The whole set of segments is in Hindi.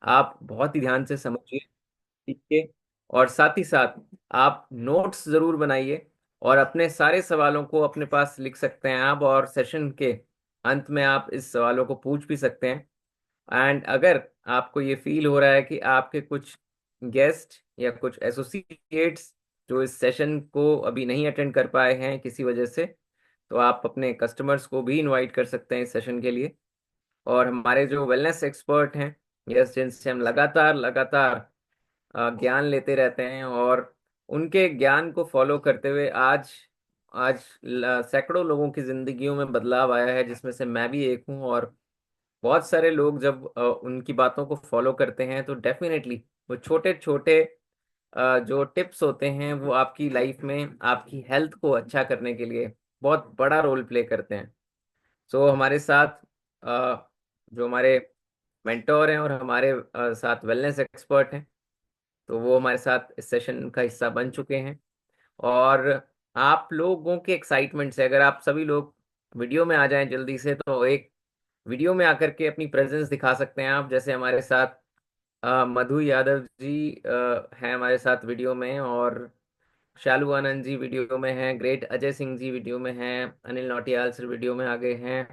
आप बहुत ही ध्यान से समझिए, सीखिए, और साथ ही साथ आप नोट्स जरूर बनाइए। और अपने सारे सवालों को अपने पास लिख सकते हैं आप, और सेशन के अंत में आप इस सवालों को पूछ भी सकते हैं। एंड अगर आपको ये फील हो रहा है कि आपके कुछ गेस्ट या कुछ एसोसिएट्स जो इस सेशन को अभी नहीं अटेंड कर पाए हैं किसी वजह से, तो आप अपने कस्टमर्स को भी इनवाइट कर सकते हैं इस सेशन के लिए। और हमारे जो वेलनेस एक्सपर्ट हैं, यस, जिनसे हम लगातार लगातार ज्ञान लेते रहते हैं, और उनके ज्ञान को फॉलो करते हुए आज आज सैकड़ों लोगों की जिंदगियों में बदलाव आया है, जिसमें से मैं भी एक हूँ। और बहुत सारे लोग जब उनकी बातों को फॉलो करते हैं तो डेफिनेटली वो छोटे छोटे जो टिप्स होते हैं वो आपकी लाइफ में आपकी हेल्थ को अच्छा करने के लिए बहुत बड़ा रोल प्ले करते हैं। सो हमारे साथ जो हमारे मेंटोर हैं और हमारे साथ वेलनेस एक्सपर्ट हैं, तो वो हमारे साथ इस सेशन का हिस्सा बन चुके हैं। और आप लोगों के एक्साइटमेंट से अगर आप सभी लोग वीडियो में आ जाएं जल्दी से, तो एक वीडियो में आकर के अपनी प्रेजेंस दिखा सकते हैं आप। जैसे हमारे साथ मधु यादव जी हैं हमारे साथ वीडियो में, और शालू आनंद जी वीडियो में हैं, ग्रेट अजय सिंह जी वीडियो में हैं, अनिल नौटियाल सर वीडियो में आ गए हैं,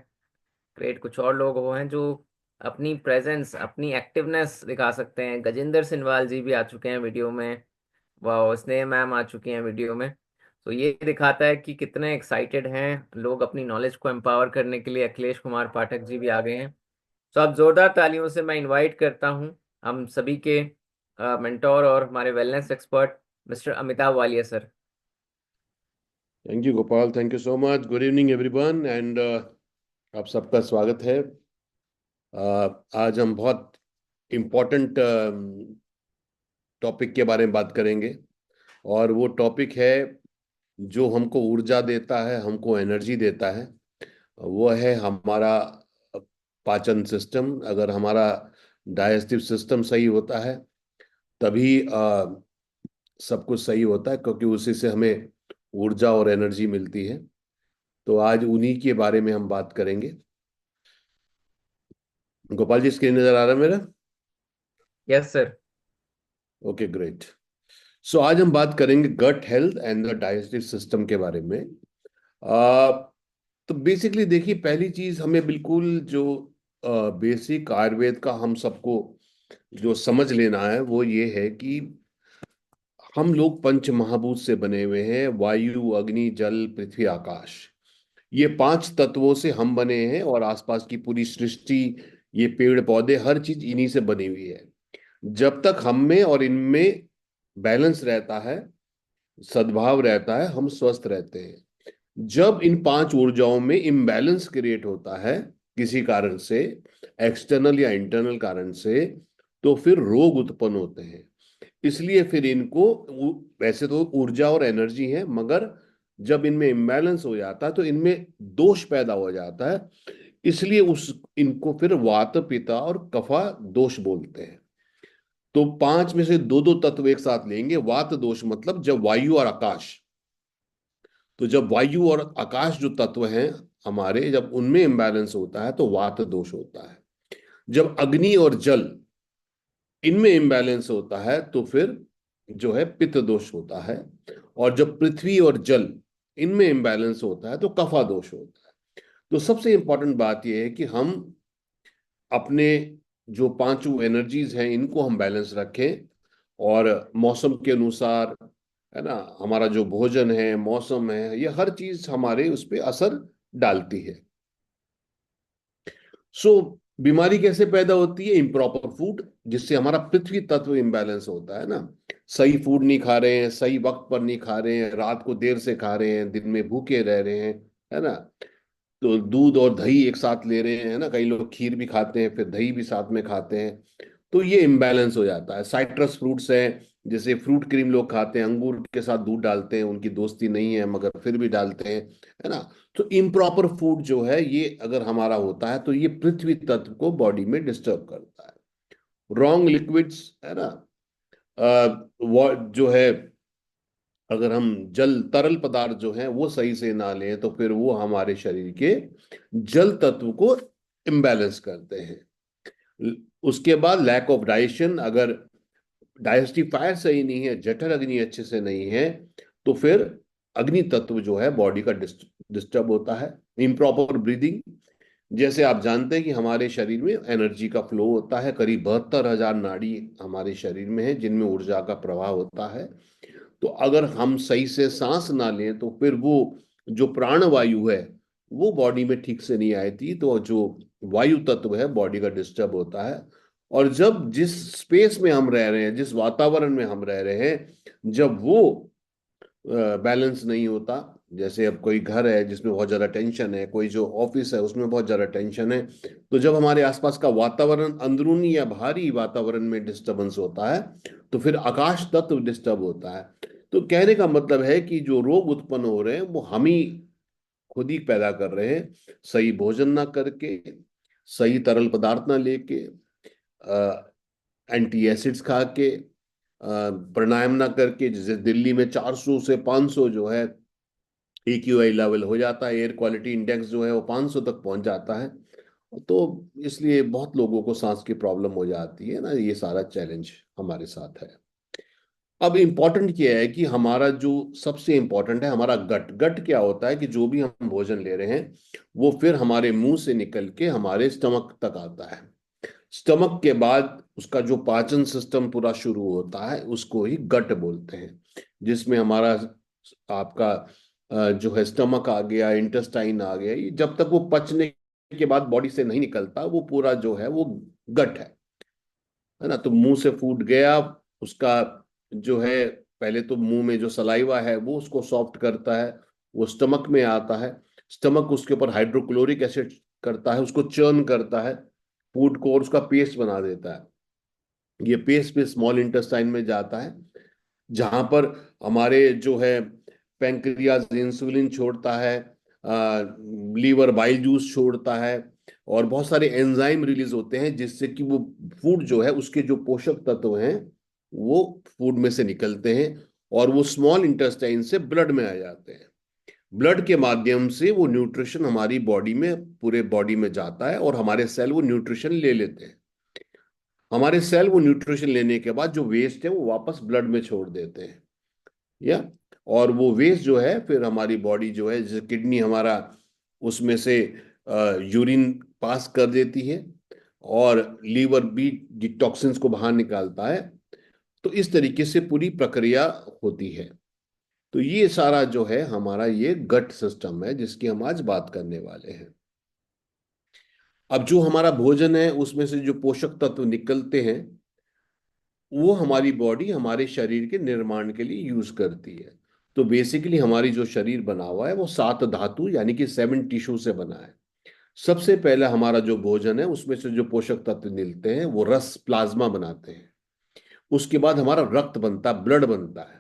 ग्रेट कुछ और लोग वो हैं जो अपनी प्रेजेंस अपनी एक्टिवनेस दिखा सकते हैं। गजेंद्र सिनवाल जी भी आ चुके हैं वीडियो में, वाह, स्नेह मैम आ चुकी हैं वीडियो में। तो ये दिखाता है कि कितने एक्साइटेड हैं लोग अपनी नॉलेज को एम्पावर करने के लिए। अखिलेश कुमार पाठक जी भी आ गए हैं। तो आप जोरदार तालियों से मैं इनवाइट करता हूं हम सभी के मेंटोर और हमारे wellness expert mister Amitabh Walia sir. Thank you Gopal, thank you so much. Good evening everyone and आप सबका स्वागत है। आज हम बहुत इम्पोर्टेंट टॉपिक के बारे में बात करेंगे, और वो टॉपिक है जो हमको ऊर्जा देता है, हमको एनर्जी देता है। वो है हमारा पाचन सिस्टम। अगर हमारा डाइजेस्टिव सिस्टम सही होता है तभी सब कुछ सही होता है, क्योंकि उसी से हमें ऊर्जा और एनर्जी मिलती है। तो आज उन्हीं के बारे में हम बात करेंगे। गोपाल जी, स्क्रीन नजर आ रहा है मेरा? Yes sir. Okay, great. So आज हम बात करेंगे gut health and the digestive system के बारे में। आ, तो बेसिकली देखिए, पहली चीज हमें बिल्कुल जो बेसिक आयुर्वेद का हम सबको जो समझ लेना है वो ये है कि हम लोग पंच महाभूत से बने हुए हैं। वायु, अग्नि, जल, पृथ्वी, आकाश। ये पांच तत्वों से हम बने हैं, और आसपास की पूरी सृष्टि, ये पेड़ पौधे, हर चीज इन्हीं से बनी हुई है। जब तक हम में और इनमें बैलेंस रहता है, सद्भाव रहता है, हम स्वस्थ रहते हैं। जब इन पांच ऊर्जाओं में इम्बैलेंस क्रिएट होता है किसी कारण से, एक्सटर्नल या इंटरनल कारण से, तो फिर रोग उत्पन्न होते हैं। इसलिए फिर इनको वैसे तो ऊर्जा और एनर्जी है, मगर जब इनमें इम्बैलेंस हो जाता है तो इनमें दोष पैदा हो जाता है। इसलिए उस इनको फिर वात, पित्त और कफा दोष बोलते हैं। तो पांच में से दो दो तत्व एक साथ लेंगे। वात दोष मतलब जब वायु और आकाश, तो जब वायु और आकाश जो तत्व हैं हमारे, जब उनमें इंबैलेंस होता है तो वात दोष होता है। जब अग्नि और जल इनमें इंबैलेंस होता है तो फिर जो है पित्त दोष होता है। और जब पृथ्वी और जल इनमें इंबैलेंस होता है तो कफा दोष होता है। तो सबसे इंपॉर्टेंट बात यह है कि हम अपने जो पांचों एनर्जीज हैं इनको हम बैलेंस रखें, और मौसम के अनुसार, है ना, हमारा जो भोजन है, मौसम है, ये हर चीज हमारे उस पर असर डालती है। सो बीमारी कैसे पैदा होती है? इम्प्रॉपर फूड, जिससे हमारा पृथ्वी तत्व इम्बैलेंस होता है ना। सही फूड नहीं खा रहे हैं, सही वक्त पर नहीं खा रहे हैं, रात को देर से खा रहे हैं, दिन में भूखे रह रहे हैं, है ना। तो दूध और दही एक साथ ले रहे हैं, ना, कई लोग खीर भी खाते हैं फिर दही भी साथ में खाते हैं, तो ये इम्बैलेंस हो जाता है। साइट्रस फ्रूट्स हैं, जैसे फ्रूट क्रीम लोग खाते हैं, अंगूर के साथ दूध डालते हैं, उनकी दोस्ती नहीं है मगर फिर भी डालते हैं, है ना। तो इम्प्रॉपर फूड जो है ये अगर हमारा होता है तो ये पृथ्वी तत्व को बॉडी में डिस्टर्ब करता है। रॉन्ग लिक्विड्स, है ना, वो जो है, अगर हम जल तरल पदार्थ जो है वो सही से ना लें तो फिर वो हमारे शरीर के जल तत्व को इम्बैलेंस करते हैं। उसके बाद लैक ऑफ डाइजेशन, अगर डाइजेस्टिफायर सही नहीं है, जठर अग्नि अच्छे से नहीं है, तो फिर अग्नि तत्व जो है बॉडी का डिस्टर्ब होता है। इम्प्रॉपर ब्रीदिंग, जैसे आप जानते हैं कि हमारे शरीर में एनर्जी का फ्लो होता है, करीब 72,000 नाड़ी हमारे शरीर में है जिनमें ऊर्जा का प्रवाह होता है। तो अगर हम सही से सांस ना लें तो फिर वो जो प्राण वायु है वो बॉडी में ठीक से नहीं आती, तो जो वायु तत्व है बॉडी का डिस्टर्ब होता है। और जब जिस स्पेस में हम रह रहे हैं, जिस वातावरण में हम रह रहे हैं, जब वो बैलेंस नहीं होता, जैसे अब कोई घर है जिसमें बहुत ज्यादा टेंशन है, कोई जो ऑफिस है उसमें बहुत ज्यादा टेंशन है, तो जब हमारे आसपास का वातावरण अंदरूनी या बाहरी वातावरण में डिस्टरबेंस होता है तो फिर आकाश तत्व डिस्टर्ब होता है। तो कहने का मतलब है कि जो रोग उत्पन्न हो रहे हैं वो हम ही खुद ही पैदा कर रहे हैं, सही भोजन ना करके, सही तरल पदार्थ ना लेके, एंटी एसिड्स खा के, प्राणायाम ना करके। जैसे दिल्ली में 400 से 500 जो है AQI लेवल हो जाता है, एयर क्वालिटी इंडेक्स जो है वो 500 तक पहुंच जाता है। तो इसलिए बहुत लोगों को सांस की प्रॉब्लम हो जाती है ना, ये सारा चैलेंज हमारे साथ है। अब इम्पोर्टेंट क्या है कि हमारा जो सबसे इम्पोर्टेंट है हमारा गट। गट क्या होता है कि जो भी हम भोजन ले रहे हैं वो फिर हमारे मुंह से निकल के हमारे स्टमक तक आता है। स्टमक के बाद उसका जो पाचन सिस्टम पूरा शुरू होता है उसको ही गट बोलते हैं, जिसमें हमारा आपका जो है स्टमक आ गया, इंटेस्टाइन आ गया, ये जब तक वो पचने के बाद बॉडी से नहीं निकलता वो पूरा जो है वो गट है ना। तो मुंह से फूड गया, उसका जो है पहले तो मुंह में जो सलाइवा है वो उसको सॉफ्ट करता है, वो स्टमक में आता है। स्टमक उसके ऊपर हाइड्रोक्लोरिक एसिड करता है, उसको चर्न करता है फूड को और उसका पेस्ट बना देता है। ये पेस्ट भी स्मॉल इंटेस्टाइन में जाता है, जहां पर हमारे जो है पेंक्रियाज इंसुलिन छोड़ता है, लीवर बाइल जूस छोड़ता है, और बहुत सारे एंजाइम रिलीज होते हैं जिससे कि वो फूड जो है उसके जो पोषक तत्व हैं वो फूड में से निकलते हैं और वो स्मॉल इंटेस्टाइन से ब्लड में आ जाते हैं। ब्लड के माध्यम से वो न्यूट्रिशन हमारी बॉडी में, पूरे बॉडी में जाता है और हमारे सेल वो न्यूट्रिशन ले लेते हैं। हमारे सेल वो न्यूट्रिशन लेने के बाद जो वेस्ट है वो वापस ब्लड में छोड़ देते हैं, या और वो वेस्ट जो है फिर हमारी बॉडी जो है, जैसे किडनी हमारा उसमें से यूरिन पास कर देती है और लीवर भी डिटॉक्सिन्स को बाहर निकालता है। तो इस तरीके से पूरी प्रक्रिया होती है। तो ये सारा जो है हमारा ये गट सिस्टम है जिसकी हम आज बात करने वाले हैं। अब जो हमारा भोजन है उसमें से जो पोषक तत्व निकलते हैं वो हमारी बॉडी हमारे शरीर के निर्माण के लिए यूज करती है। तो बेसिकली हमारी जो शरीर बना हुआ है वो 7 धातु यानी कि 7 टिश्यू से बना है। सबसे पहले हमारा जो भोजन है उसमें से जो पोषक तत्व मिलते हैं वो रस प्लाज्मा बनाते हैं। उसके बाद हमारा रक्त बनता है, ब्लड बनता है।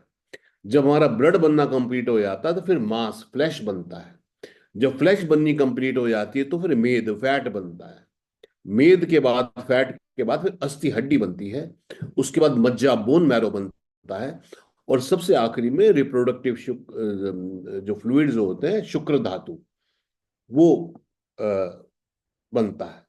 जब हमारा ब्लड बनना कंप्लीट हो जाता है तो फिर मांस फ्लैश बनता है। जब फ्लैश बननी कंप्लीट हो जाती है तो फिर मेद फैट बनता है। मेद के बाद, फैट के बाद फिर अस्थि हड्डी बनती है। उसके बाद मज्जा बोन मैरो बनता है। और सबसे आखिरी में रिप्रोडक्टिव जो फ्लूइड्स होते हैं, शुक्र धातु, वो अ, बनता है।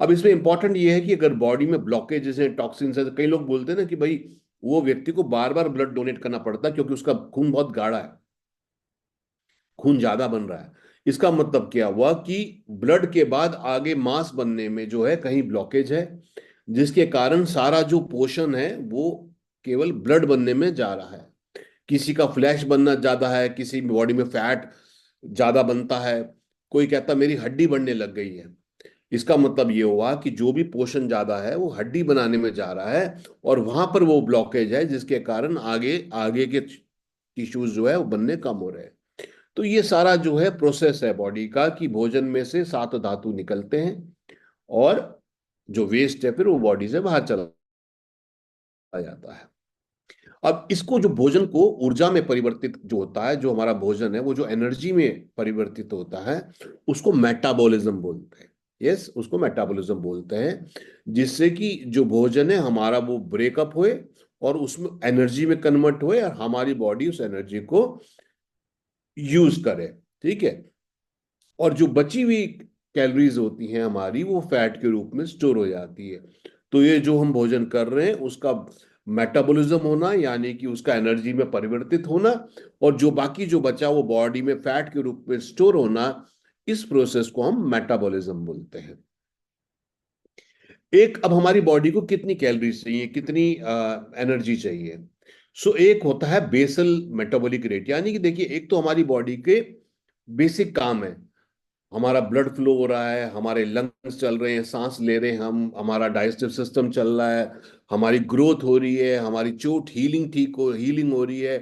अब इसमें इंपॉर्टेंट ये है कि अगर बॉडी में ब्लॉकेजेस हैं, टॉक्सिन्स है, तो कई लोग बोलते हैं ना कि भाई वो व्यक्ति को बार बार ब्लड डोनेट करना पड़ता है क्योंकि उसका खून बहुत गाढ़ा है, खून ज्यादा बन रहा है। इसका मतलब क्या हुआ कि ब्लड के बाद आगे मांस बनने में जो है कहीं ब्लॉकेज है, जिसके कारण सारा जो पोषण है वो केवल ब्लड बनने में जा रहा है। किसी का फ्लैश बनना ज्यादा है, किसी बॉडी में फैट ज्यादा बनता है, कोई कहता मेरी हड्डी बढ़ने लग गई है। इसका मतलब ये हुआ कि जो भी पोषण ज्यादा है वो हड्डी बनाने में जा रहा है और वहां पर वो ब्लॉकेज है जिसके कारण आगे आगे के टिश्यूज जो है वो बनने कम हो रहे हैं। तो ये सारा जो है प्रोसेस है बॉडी का कि भोजन में से 7 धातु निकलते हैं और जो वेस्ट है फिर वो बॉडी से बाहर चला जाता है। अब इसको जो भोजन को ऊर्जा में परिवर्तित जो होता है, जो हमारा भोजन है वो जो एनर्जी में परिवर्तित होता है उसको मेटाबॉलिज्म बोलते हैं। यस, उसको मेटाबॉलिज्म बोलते हैं, जिससे कि जो भोजन है हमारा वो ब्रेकअप होए और उसमें एनर्जी में कन्वर्ट होए और हमारी बॉडी उस एनर्जी को यूज करे। ठीक है। और जो बची हुई कैलोरीज होती हैं हमारी, वो फैट के रूप में स्टोर हो जाती है। तो ये जो हम भोजन कर रहे हैं उसका मेटाबॉलिज्म होना, यानी कि उसका एनर्जी में परिवर्तित होना, और जो बाकी जो बचा वो बॉडी में फैट के रूप में स्टोर होना, इस प्रोसेस को हम मेटाबॉलिज्म बोलते हैं। एक, अब हमारी बॉडी को कितनी कैलोरीज चाहिए, कितनी एनर्जी चाहिए। सो एक होता है बेसल मेटाबॉलिक रेट, यानी कि देखिए, एक तो हमारी बॉडी के बेसिक काम है, हमारा ब्लड फ्लो हो रहा है, हमारे लंग्स चल रहे हैं, सांस ले रहे हैं हम, हमारा डाइजेस्टिव सिस्टम चल रहा है, हमारी ग्रोथ हो रही है, हमारी चोट हीलिंग हो रही है,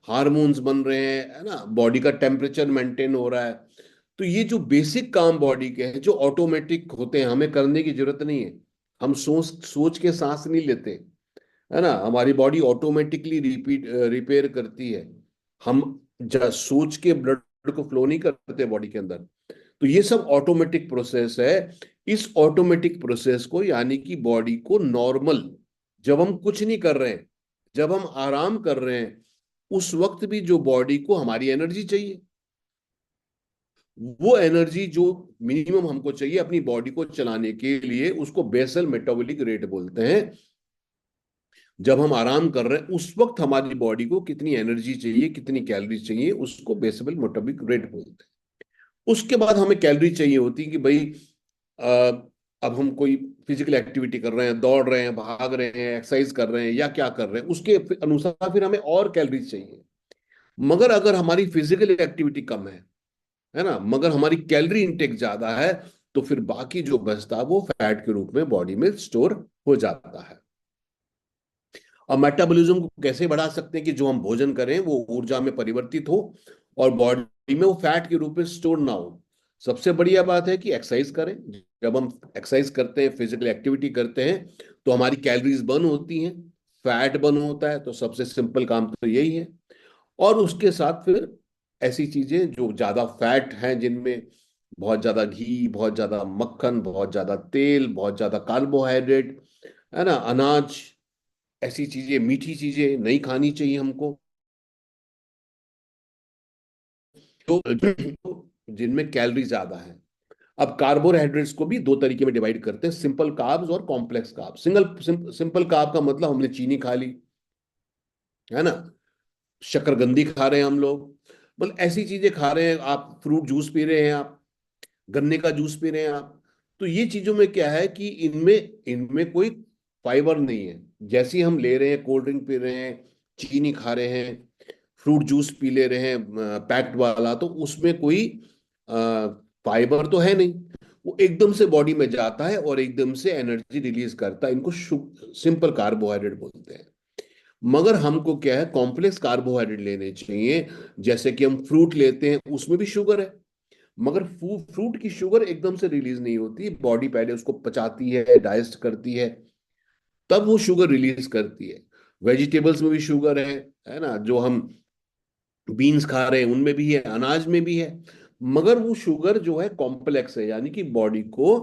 हार्मोन्स बन रहे हैं, है ना, बॉडी का टेम्परेचर मेंटेन हो रहा है। तो ये जो बेसिक काम बॉडी के हैं, जो ऑटोमेटिक होते हैं, हमें करने की जरूरत नहीं है, हम सोच सोच के सांस नहीं लेते, है ना, हमारी बॉडी ऑटोमेटिकली रिपेयर करती है। हम सोच के ब्लड को फ्लो नहीं करते बॉडी के अंदर। तो ये सब ऑटोमेटिक प्रोसेस है। इस ऑटोमेटिक प्रोसेस को, यानी कि बॉडी को नॉर्मल, जब हम कुछ नहीं कर रहे हैं, जब हम आराम कर रहे हैं, उस वक्त भी जो बॉडी को हमारी एनर्जी चाहिए, वो एनर्जी जो मिनिमम हमको चाहिए अपनी बॉडी को चलाने के लिए, उसको बेसल मेटाबॉलिक रेट बोलते हैं। जब हम आराम कर रहे हैं उस वक्त हमारी बॉडी को कितनी एनर्जी चाहिए, कितनी कैलोरी चाहिए, उसको बेसल मेटाबॉलिक रेट बोलते हैं। उसके बाद हमें कैलोरी चाहिए होती है कि भाई, अ, अब हम कोई फिजिकल एक्टिविटी कर रहे हैं, दौड़ रहे हैं, भाग रहे हैं, एक्सरसाइज कर रहे हैं या क्या कर रहे हैं, उसके अनुसार फिर हमें और कैलोरीज चाहिए। मगर अगर हमारी फिजिकल एक्टिविटी कम है ना, मगर हमारी कैलोरी इंटेक ज्यादा है, तो फिर बाकी जो बचता है वो फैट के रूप में बॉडी में स्टोर हो जाता है। और मेटाबॉलिज्म को कैसे बढ़ा सकते हैं कि जो हम भोजन करें वो ऊर्जा में परिवर्तित हो और बॉडी में वो फैट के रूप में स्टोर ना हो। सबसे बढ़िया बात है कि एक्सरसाइज करें। जब हम एक्सरसाइज करते हैं, फिजिकल एक्टिविटी करते हैं, तो हमारी कैलोरीज बर्न होती हैं, फैट बर्न होता है। तो सबसे सिंपल काम तो यही है। और उसके साथ फिर ऐसी चीजें जो ज्यादा फैट हैं, जिनमें बहुत ज्यादा घी, बहुत ज्यादा मक्खन, बहुत ज्यादा तेल, बहुत ज्यादा कार्बोहाइड्रेट, है ना, अनाज, ऐसी चीजें, मीठी चीजें नहीं खानी चाहिए हमको। तो जिनमें कैलोरी ज्यादा है। अब कार्बोहाइड्रेट्स को भी दो तरीके में डिवाइड करते हैं, सिंपल कार्ब्स और कॉम्प्लेक्स कार्ब्स। सिंपल कार्ब का मतलब हमने चीनी खा ली, है ना, शक्करकंदी खा रहे हैं हम लोग, मतलब ऐसी चीजें खा रहे हैं आप, फ्रूट जूस पी रहे हैं आप, गन्ने का जूस पी रहे हैं आप। तो ये चीजों में क्या है कि इनमें इनमें कोई फाइबर नहीं है। जैसे ही हम ले रहे हैं, कोल्ड ड्रिंक पी रहे हैं, चीनी खा रहे हैं, फ्रूट जूस पी ले रहे हैं पैक्ड वाला, तो उसमें कोई फाइबर तो है नहीं। वो एकदम से बॉडी में जाता है और एकदम से एनर्जी रिलीज करता है। इनको सिंपल कार्बोहाइड्रेट बोलते हैं। मगर हमको क्या है, कॉम्प्लेक्स कार्बोहाइड्रेट लेने चाहिए। जैसे कि हम फ्रूट लेते हैं, उसमें भी शुगर है, मगर फ्रूट की शुगर एकदम से रिलीज नहीं होती, बॉडी पहले उसको पचाती है, डाइजेस्ट करती है, तब वो शुगर रिलीज करती है। वेजिटेबल्स में भी शुगर है ना, जो हम बीन्स खा रहे हैं उनमें भी है, अनाज में भी है। मगर वो शुगर जो है कॉम्प्लेक्स है, यानी कि बॉडी को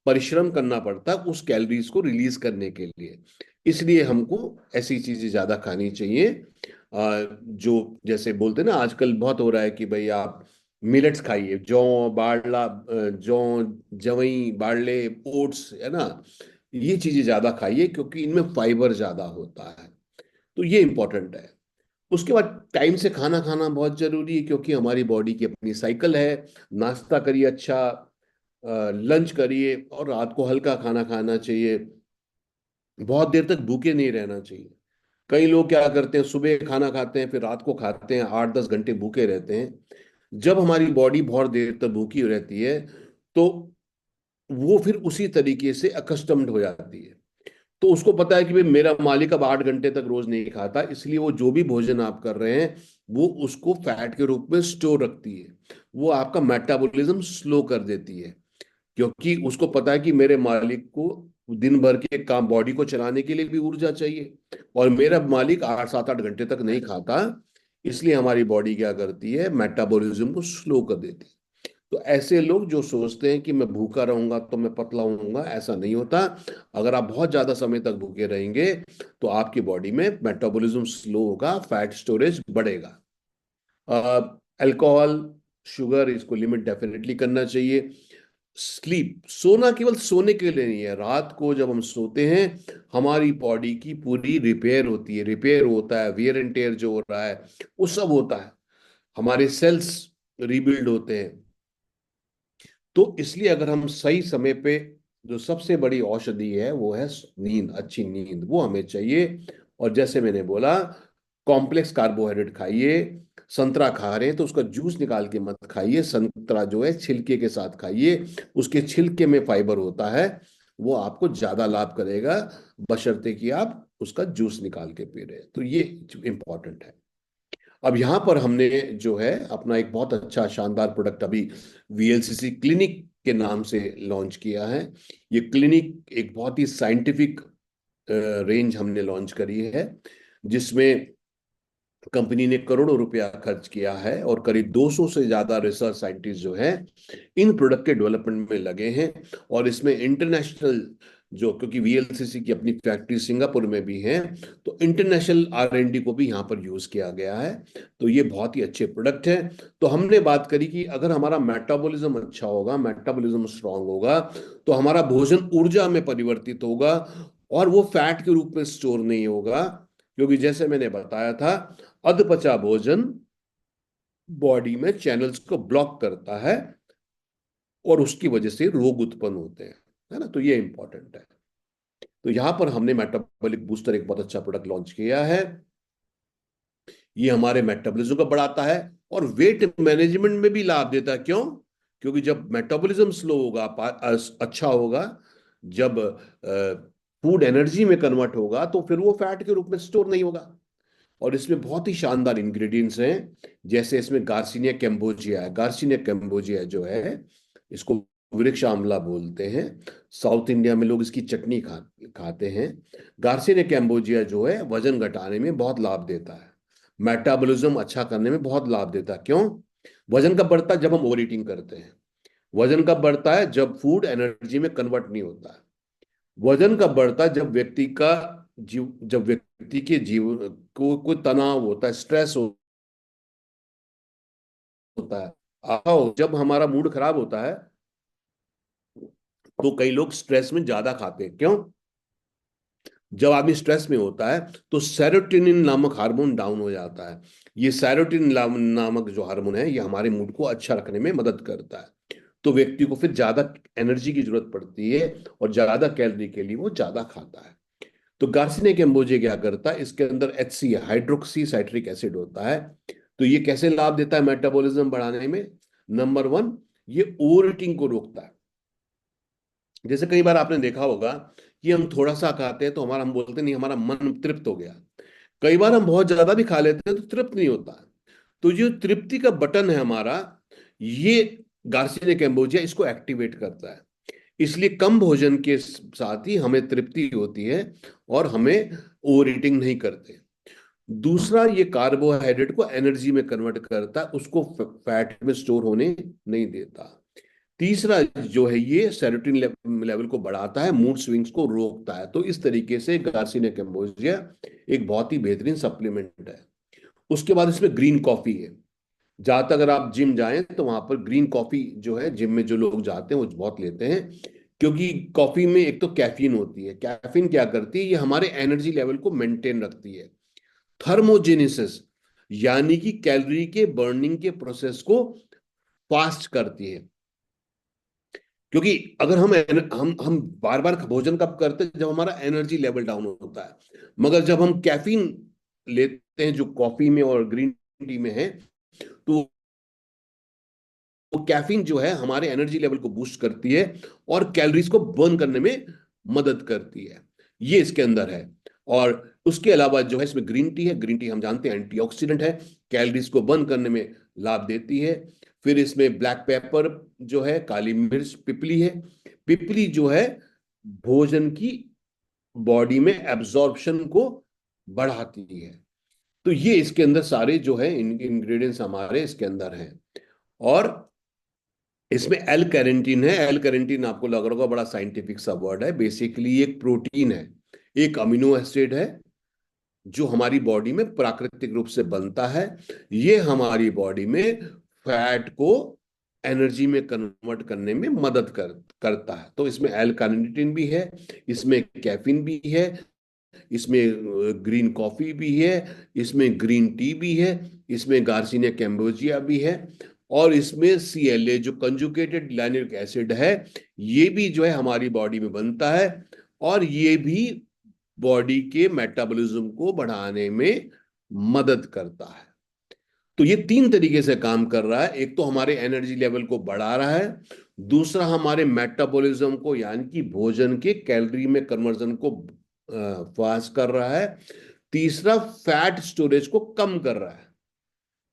परिश्रम करना पड़ता है उस कैलोरीज को रिलीज करने के लिए। इसलिए हमको ऐसी चीजें ज्यादा खानी चाहिए। जो जैसे बोलते हैं ना, आजकल बहुत हो रहा है कि भाई आप मिलेट्स खाइए, जौ, जवई, बारले, ओट्स, है ना, ये चीजें ज्यादा खाइए क्योंकि इनमें फाइबर ज्यादा होता है। तो ये इंपॉर्टेंट है। उसके बाद टाइम से खाना खाना बहुत जरूरी है, क्योंकि हमारी बॉडी की अपनी साइकिल है। नाश्ता करिए अच्छा, लंच करिए, और रात को हल्का खाना खाना चाहिए। बहुत देर तक भूखे नहीं रहना चाहिए। कई लोग क्या करते हैं, सुबह खाना खाते हैं, फिर रात को खाते हैं, 8-10 घंटे भूखे रहते हैं। जब हमारी बॉडी बहुत देर तक भूखी रहती है, तो वो फिर उसी तरीके से अकस्टम्ड हो जाती है। तो उसको पता है कि भाई मेरा मालिक अब 8 घंटे तक रोज नहीं खाता, इसलिए वो जो भी भोजन आप कर रहे हैं वो उसको फैट के रूप में स्टोर रखती है। वो आपका मेटाबॉलिज्म स्लो कर देती है, क्योंकि उसको पता है कि मेरे मालिक को दिन भर के काम, बॉडी को चलाने के लिए भी ऊर्जा चाहिए, और मेरा मालिक 8-7-8 घंटे तक नहीं खाता। इसलिए हमारी बॉडी क्या करती है, मेटाबॉलिज्म को स्लो कर देती है। तो ऐसे लोग जो सोचते हैं कि मैं भूखा रहूंगा तो मैं पतला होऊंगा, ऐसा नहीं होता। अगर आप बहुत ज्यादा समय तक भूखे रहेंगे, तो आपकी बॉडी में मेटाबॉलिज्म स्लो होगा, फैट स्टोरेज बढ़ेगा। अल्कोहल, शुगर, इसको लिमिट डेफिनेटली करना चाहिए। स्लीप, सोना केवल सोने के लिए नहीं है। रात को जब हम सोते हैं हमारी बॉडी की पूरी रिपेयर होती है, रिपेयर होता है, वियर एंड टेयर जो हो रहा है वो सब होता है, हमारे सेल्स रीबिल्ड होते हैं। तो इसलिए अगर हम सही समय पे, जो सबसे बड़ी औषधि है वो है नींद, अच्छी नींद वो हमें चाहिए। और जैसे मैंने बोला, कॉम्प्लेक्स कार्बोहाइड्रेट खाइए। संतरा खा रहे हैं तो उसका जूस निकाल के मत खाइए, संतरा जो है छिलके के साथ खाइए, उसके छिलके में फाइबर होता है, वो आपको ज्यादा लाभ करेगा, बशर्ते कि आप उसका जूस निकाल के पी रहे हैं। तो ये इंपॉर्टेंट है। अब यहाँ पर हमने जो है अपना एक बहुत अच्छा शानदार प्रोडक्ट अभी वीएलसीसी क्लिनिक के नाम से लॉन्च किया है। ये क्लिनिक एक बहुत ही साइंटिफिक रेंज हमने लॉन्च करी है, जिसमें कंपनी ने करोड़ों रुपया खर्च किया है और करीब 200 से ज्यादा रिसर्च साइंटिस्ट जो है इन प्रोडक्ट के डेवलपमेंट में लगे हैं। और इसमें इंटरनेशनल जो, क्योंकि वीएलसीसी की अपनी फैक्ट्री सिंगापुर में भी है, तो इंटरनेशनल आर&डी को भी यहाँ पर यूज किया गया है। तो ये बहुत ही अच्छे प्रोडक्ट है। तो हमने बात करी कि अगर हमारा मेटाबॉलिज्म अच्छा होगा, मेटाबॉलिज्म स्ट्रांग होगा, तो हमारा भोजन ऊर्जा में परिवर्तित होगा और वो फैट के रूप में स्टोर नहीं होगा। क्योंकि जैसे मैंने बताया था, अधपचा भोजन बॉडी में चैनल्स को ब्लॉक करता है और उसकी वजह से रोग उत्पन्न होते हैं, है ना। तो ये इंपॉर्टेंट है। तो यहां पर हमने मेटाबॉलिक बूस्टर एक बहुत अच्छा प्रोडक्ट लॉन्च किया है। ये हमारे मेटाबॉलिज्म को बढ़ाता है और वेट मैनेजमेंट में भी लाभ देता है। क्यों? क्योंकि जब मेटाबॉलिज्म स्लो होगा, अच्छा होगा, जब फूड एनर्जी में कन्वर्ट होगा, तो फिर वो फैट के रूप में स्टोर नहीं होगा। और इसमें बहुत ही शानदार इंग्रेडिएंट्स हैं। जैसे इसमें गार्सिनिया कैम्बोजिया है। गार्सिनिया कैम्बोजिया जो है, इसको वृक्ष आंवला बोलते हैं। साउथ इंडिया में लोग इसकी चटनी खाते हैं। गार्सिनिया कैम्बोजिया जो है वजन घटाने में बहुत लाभ देता है, मेटाबॉलिज्म अच्छा करने में बहुत लाभ देता है। क्यों? वजन कब बढ़ता है? जब हम ओवर ईटिंग करते हैं। वजन कब बढ़ता है? जब फूड एनर्जी में कन्वर्ट नहीं होता है। वजन कब बढ़ता है? जब व्यक्ति के जीवन को कोई तनाव होता है, स्ट्रेस होता है। आओ, जब हमारा मूड खराब होता है तो कई लोग स्ट्रेस में ज्यादा खाते हैं। क्यों? जब आदमी स्ट्रेस में होता है तो सेरोटोनिन नामक हार्मोन डाउन हो जाता है। ये सेरोटोनिन नामक जो हार्मोन है, ये हमारे मूड को अच्छा रखने में मदद करता है। तो व्यक्ति को फिर ज्यादा एनर्जी की जरूरत पड़ती है और ज्यादा कैलोरी के लिए वो ज्यादा खाता है। तो गार्सिनिक एम्बोजे क्या करता है, इसके अंदर HC हाइड्रोक्सी साइट्रिक एसिड होता है। तो ये कैसे लाभ देता है मेटाबॉलिज्म बढ़ाने में? नंबर वन, ये ओवर ईटिंग को रोकता है। जैसे कई बार आपने देखा होगा कि हम थोड़ा सा खाते हैं तो हम बोलते नहीं, हमारा मन तृप्त हो गया। कई बार हम बहुत ज्यादा भी खा लेते हैं तो तृप्त नहीं होता। तो जो तृप्ति का बटन है हमारा, ये गार्सिनिक एम्बोजिया इसको एक्टिवेट करता है। इसलिए कम भोजन के साथ ही हमें तृप्ति होती है और हमें ओवर ईटिंग नहीं करते। दूसरा, ये कार्बोहाइड्रेट को एनर्जी में कन्वर्ट करता है, उसको फैट में स्टोर होने नहीं देता। तीसरा जो है, ये सेरोटोनिन लेवल को बढ़ाता है, मूड स्विंग्स को रोकता है। तो इस तरीके से गार्सिनिया कैम्बोजिया एक बहुत ही बेहतरीन सप्लीमेंट है। उसके बाद इसमें ग्रीन कॉफी है। जहां तक, अगर आप जिम जाएं तो वहां पर ग्रीन कॉफी जो है, जिम में जो लोग जाते हैं वो बहुत लेते हैं। क्योंकि कॉफी में एक तो कैफीन होती है। कैफीन क्या करती है? ये हमारे एनर्जी लेवल को मेंटेन रखती है। थर्मोजेनेसिस, यानी कि कैलोरी के बर्निंग के प्रोसेस को फास्ट करती है। क्योंकि अगर हम बार बार भोजन कब करते हैं? जब हमारा एनर्जी लेवल डाउन होता है। मगर जब हम कैफीन लेते हैं, जो कॉफी में और ग्रीन टी में है, तो वो कैफीन जो है हमारे एनर्जी लेवल को बूस्ट करती है और कैलोरीज को बर्न करने में मदद करती है। ये इसके अंदर है। और उसके अलावा जो है इसमें ग्रीन टी है। ग्रीन टी हम जानते हैं एंटीऑक्सीडेंट है, कैलोरीज को बर्न करने में लाभ देती है। फिर इसमें ब्लैक पेपर जो है, काली मिर्च, पिपली है। पिपली जो है भोजन की बॉडी में एब्जॉर्प्शन को बढ़ाती है। तो ये इसके अंदर सारे जो है इंग्रेडिएंट्स हमारे इसके अंदर हैं। और इसमें एल कैरेंटीन है। एल कैरेंटीन आपको लग रहा होगा बड़ा साइंटिफिक सा वर्ड है। बेसिकली एक प्रोटीन है, एक अमीनो एसिड है, जो हमारी बॉडी में प्राकृतिक रूप से बनता है। ये हमारी बॉडी में फैट को एनर्जी में कन्वर्ट करने में मदद करता है। तो इसमें एल कार्निटिन भी है, इसमें कैफीन भी है, इसमें ग्रीन कॉफी भी है, इसमें ग्रीन टी भी है, इसमें गार्सिनिया कैम्बोजिया भी है, और इसमें CLA जो कंजुगेटेड लैनिक एसिड है, ये भी जो है हमारी बॉडी में बनता है, और ये भी बॉडी के मेटाबॉलिज्म को बढ़ाने में मदद करता है। तो ये तीन तरीके से काम कर रहा है। एक तो हमारे एनर्जी लेवल को बढ़ा रहा है, दूसरा हमारे मेटाबॉलिज्म को यानी कि भोजन के कैलोरी में कन्वर्जन को फास्ट कर रहा है, तीसरा फैट स्टोरेज को कम कर रहा है,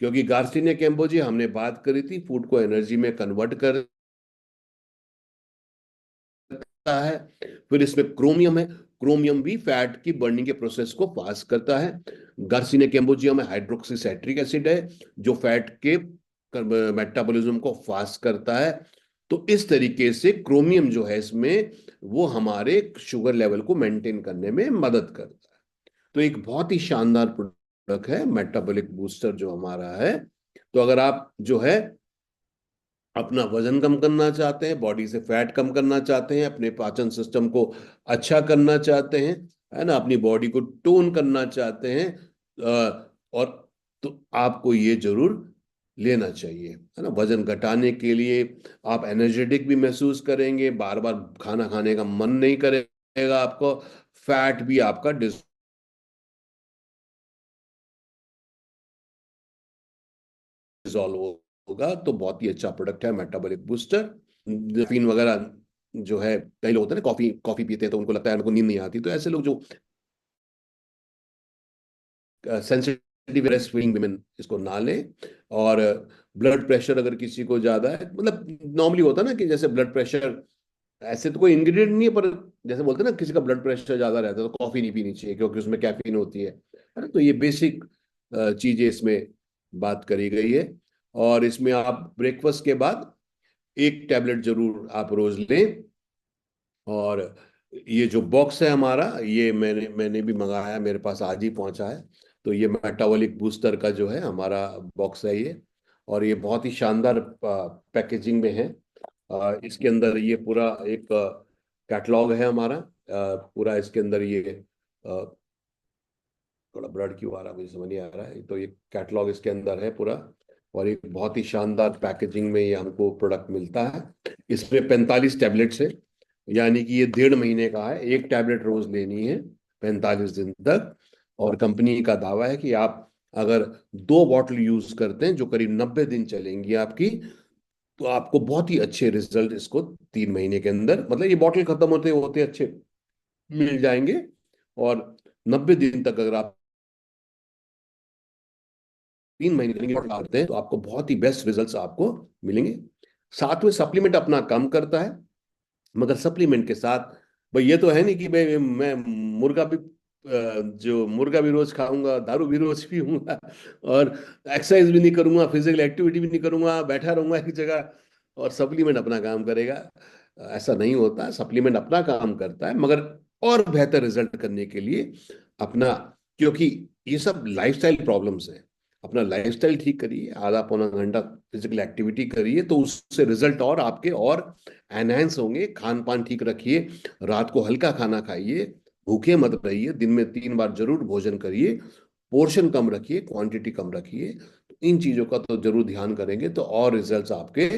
क्योंकि गार्सिनिया कैम्बोजी हमने बात करी थी फूड को एनर्जी में कन्वर्ट करता है। फिर इसमें क्रोमियम है, क्रोमियम भी फैट की बर्निंग के प्रोसेस को फास्ट करता है। गार्सिनिया कैम्बोजिया में हाइड्रोक्सी साइट्रिक एसिड है जो फैट के मेटाबॉलिज्म को फास्ट करता है। तो इस तरीके से क्रोमियम जो है इसमें, वो हमारे शुगर लेवल को मेंटेन करने में मदद करता है। तो एक बहुत ही शानदार प्रोडक्ट है मेटाबॉलिक बूस्टर जो हमारा है। तो अगर आप जो है अपना वजन कम करना चाहते हैं, बॉडी से फैट कम करना चाहते हैं, अपने पाचन सिस्टम को अच्छा करना चाहते हैं, है ना, अपनी बॉडी को टोन करना चाहते हैं, और तो आपको ये जरूर लेना चाहिए, है ना। वजन घटाने के लिए आप एनर्जेटिक भी महसूस करेंगे, बार बार खाना खाने का मन नहीं करेगा आपको, फैट भी आपका डिसॉल्व होगा। तो बहुत ही अच्छा प्रोडक्ट है मेटाबॉलिक बूस्टर। कैफीन वगैरह जो है, कई लोग होते हैं ना कॉफी कॉफी पीते हैं तो उनको लगता है उनको नींद नहीं आती, तो ऐसे लोग जो सेंसिटिव ब्रेस्ट फीडिंग विमेन इसको ना लें। और ब्लड प्रेशर अगर किसी को ज्यादा है, मतलब नॉर्मली होता है ना कि जैसे ब्लड प्रेशर, ऐसे तो कोई इंग्रेडिएंट नहीं है, पर जैसे बोलते हैं ना किसी का ब्लड प्रेशर ज्यादा रहता है तो कॉफी नहीं पीनी चाहिए क्योंकि उसमें कैफीन होती है ना। तो ये बेसिक चीजें इसमें बात करी गई है। और इसमें आप ब्रेकफास्ट के बाद एक टैबलेट जरूर आप रोज लें। और ये जो बॉक्स है हमारा, ये मैंने मैंने भी मंगाया, मेरे पास आज ही पहुंचा है। तो ये मेटाबॉलिक बूस्टर का जो है हमारा बॉक्स है ये, और ये बहुत ही शानदार पैकेजिंग में है। इसके अंदर ये पूरा एक कैटलॉग है हमारा, पूरा इसके अंदर ये थोड़ा ब्लड क्यों आ रहा है मुझे समझ नहीं आ रहा है। तो ये कैटलॉग इसके अंदर है पूरा, और एक बहुत ही शानदार पैकेजिंग में ये हमको प्रोडक्ट मिलता है। इसमें 45 टैबलेट्स है, यानी कि ये 1.5 महीने का है, एक टैबलेट रोज लेनी है 45 दिन तक। और कंपनी का दावा है कि आप अगर 2 बॉटल यूज करते हैं जो करीब 90 दिन चलेंगी आपकी, तो आपको बहुत ही अच्छे रिजल्ट इसको 3 महीने के अंदर, मतलब ये बॉटल खत्म होते होते अच्छे मिल जाएंगे। और 90 दिन तक अगर आप 3 महीने के लिए करते हैं तो आपको बहुत ही बेस्ट रिजल्ट्स आपको मिलेंगे। साथ में सप्लीमेंट अपना काम करता है, मगर सप्लीमेंट के साथ भाई ये तो है नहीं कि भाई मैं मुर्गा भी जो मुर्गा भी रोज खाऊंगा, दारू भी रोज पीऊंगा, और एक्सरसाइज भी नहीं करूंगा, फिजिकल एक्टिविटी भी नहीं करूंगा, बैठा रहूंगा एक जगह और सप्लीमेंट अपना काम करेगा। ऐसा नहीं होता, सप्लीमेंट अपना काम करता है, मगर और बेहतर रिजल्ट करने के लिए अपना, क्योंकि ये सब लाइफस्टाइल प्रॉब्लम्स हैं, अपना लाइफस्टाइल ठीक करिए, आधा पौना घंटा फिजिकल एक्टिविटी करिए, तो उससे रिजल्ट और आपके और एनहेंस होंगे। खान पान ठीक रखिए, रात को हल्का खाना खाइए, भूखे मत रहिए, दिन में 3 बार जरूर भोजन करिए, पोर्शन कम रखिए, क्वांटिटी कम रखिए। तो इन चीजों का तो जरूर ध्यान करेंगे तो और रिजल्ट्स आपके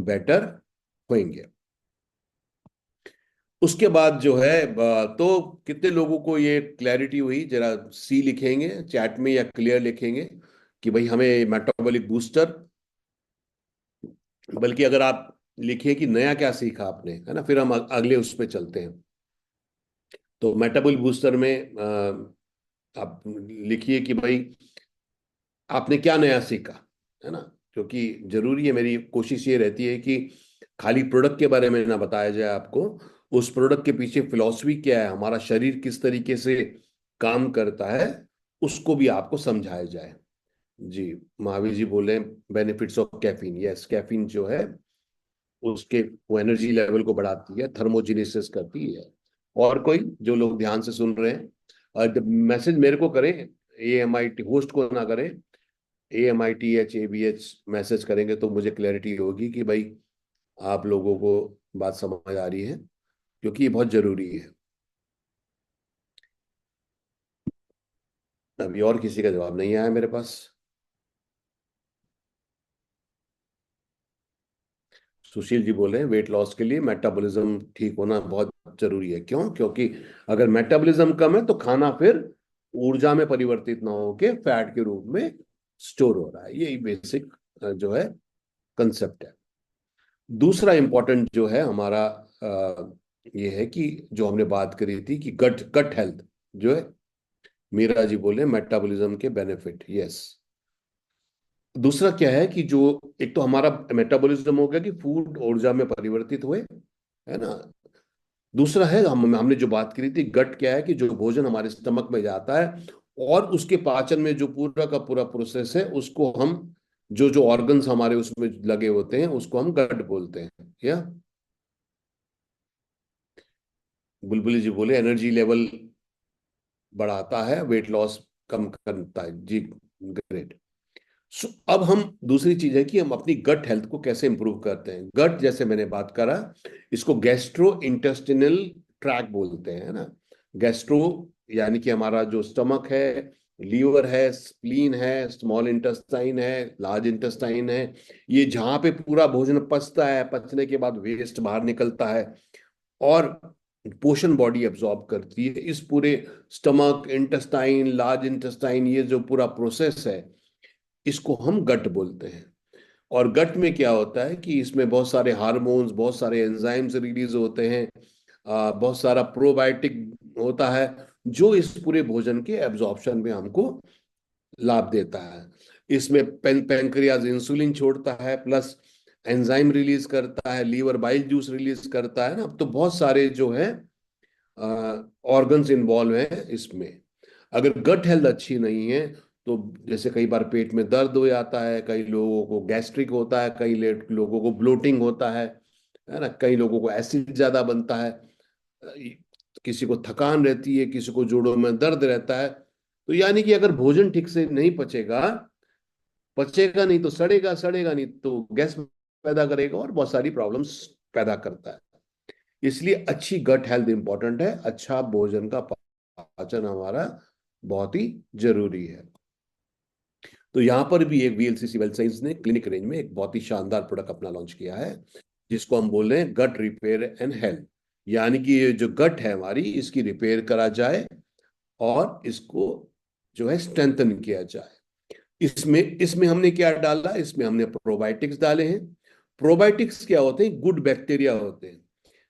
बेटर होंगे। उसके बाद जो है तो कितने लोगों को ये क्लैरिटी हुई, जरा सी लिखेंगे चैट में या क्लियर लिखेंगे कि भाई हमें मेटाबॉलिक बूस्टर, बल्कि अगर आप लिखिए कि नया क्या सीखा आपने, है ना, फिर हम अगले उस पर चलते हैं। तो मेटाबॉलिक बूस्टर में आप लिखिए कि भाई आपने क्या नया सीखा, है ना। क्योंकि जरूरी है, मेरी कोशिश ये रहती है कि खाली प्रोडक्ट के बारे में ना बताया जाए आपको, उस प्रोडक्ट के पीछे फिलॉसफी क्या है, हमारा शरीर किस तरीके से काम करता है, उसको भी आपको समझाया जाए। जी, महावीर जी बोले benefits of caffeine, yes, caffeine जो है उसके वो एनर्जी लेवल को बढ़ाती है, थर्मोजेनेसिस करती है। और कोई जो लोग ध्यान से सुन रहे हैं, और मैसेज मेरे को करें, AMIT होस्ट को ना करें, AMITH मैसेज करेंगे तो मुझे क्लैरिटी होगी कि भाई आप लोगों को बात समझ आ रही है, क्योंकि ये बहुत जरूरी है। अभी और किसी का जवाब नहीं आया मेरे पास। सुशील जी बोल रहे हैं वेट लॉस के लिए मेटाबॉलिज्म ठीक होना बहुत जरूरी है। क्यों? क्योंकि अगर मेटाबॉलिज्म कम है तो खाना फिर ऊर्जा में परिवर्तित ना होके फैट के रूप में स्टोर हो रहा है। यही बेसिक जो है कंसेप्ट है। दूसरा इंपॉर्टेंट जो है हमारा ये है कि जो हमने बात करी थी कि गट गट हेल्थ जो है, मीरा जी बोले मेटाबॉलिज्म के बेनिफिट। यस। दूसरा क्या है कि जो एक तो हमारा मेटाबॉलिज्म हो गया कि फूड ऊर्जा में परिवर्तित हुए, है ना। दूसरा है हमने जो बात करी थी गट क्या है कि जो भोजन हमारे स्टमक में जाता है और उसके पाचन में जो पूरा का पूरा प्रोसेस है उसको हम जो जो ऑर्गन्स हमारे उसमें लगे होते हैं उसको हम गट बोलते हैं। या बुलबुली जी बोले एनर्जी लेवल बढ़ाता है, वेट लॉस कम करता है। जी ग्रेट। अब हम दूसरी चीज है कि हम अपनी गट हेल्थ को कैसे इंप्रूव करते हैं। गट जैसे मैंने बात करा, इसको गैस्ट्रो इंटेस्टिनल ट्रैक बोलते हैं, है ना। गैस्ट्रो यानी कि हमारा जो स्टमक है, लीवर है, स्प्लीन है, स्मॉल इंटेस्टाइन है, लार्ज इंटेस्टाइन है, ये जहां पे पूरा भोजन पचता है, पचने के बाद वेस्ट बाहर निकलता है और पोषण बॉडी एब्जॉर्ब करती है। इस पूरे स्टमक, इंटेस्टाइन, लार्ज इंटेस्टाइन, ये जो पूरा प्रोसेस है इसको हम गट बोलते हैं। और गट में क्या होता है कि इसमें बहुत सारे हार्मोन्स, बहुत सारे एंजाइम्स रिलीज होते हैं, बहुत सारा प्रोबायोटिक होता है जो इस पूरे भोजन के एब्जॉर्प्शन में हमको लाभ देता है। इसमें पैंक्रियाज इंसुलिन छोड़ता है, प्लस एंजाइम रिलीज करता है, लीवर बाइल जूस रिलीज करता है ना। तो बहुत सारे जो है ऑर्गन्स इन्वॉल्व हैं इसमें। अगर गट हेल्थ अच्छी नहीं है तो जैसे कई बार पेट में दर्द हो जाता है, कई लोगों को गैस्ट्रिक होता है, कई लोगों को ब्लोटिंग होता है ना, कई लोगों को एसिड ज्यादा बनता है, किसी को थकान रहती है, किसी को जोड़ों में दर्द रहता है। तो यानी कि अगर भोजन ठीक से नहीं पचेगा, पचेगा नहीं तो सड़ेगा, सड़ेगा नहीं तो गैस पैदा करेगा और बहुत सारी प्रॉब्लम्स पैदा करता है। इसलिए अच्छी गट हेल्थ इंपॉर्टेंट है, अच्छा भोजन का पाचन हमारा बहुत ही जरूरी है। तो यहां पर भी एक VLCC वेल्थ साइंस ने क्लिनिक रेंज में एक बहुत ही शानदार प्रोडक्ट अपना लॉन्च किया है जिसको हम बोल रहे हैं गट रिपेयर एंड हेल्थ। यानी कि ये जो गट है हमारी इसकी रिपेयर करा जाए और इसको जो है स्ट्रेंथन किया जाए। इसमें इसमें हमने क्या डाला, इसमें हमने प्रोबायोटिक्स डाले हैं। प्रोबायोटिक्स क्या होते हैं? गुड बैक्टीरिया होते हैं।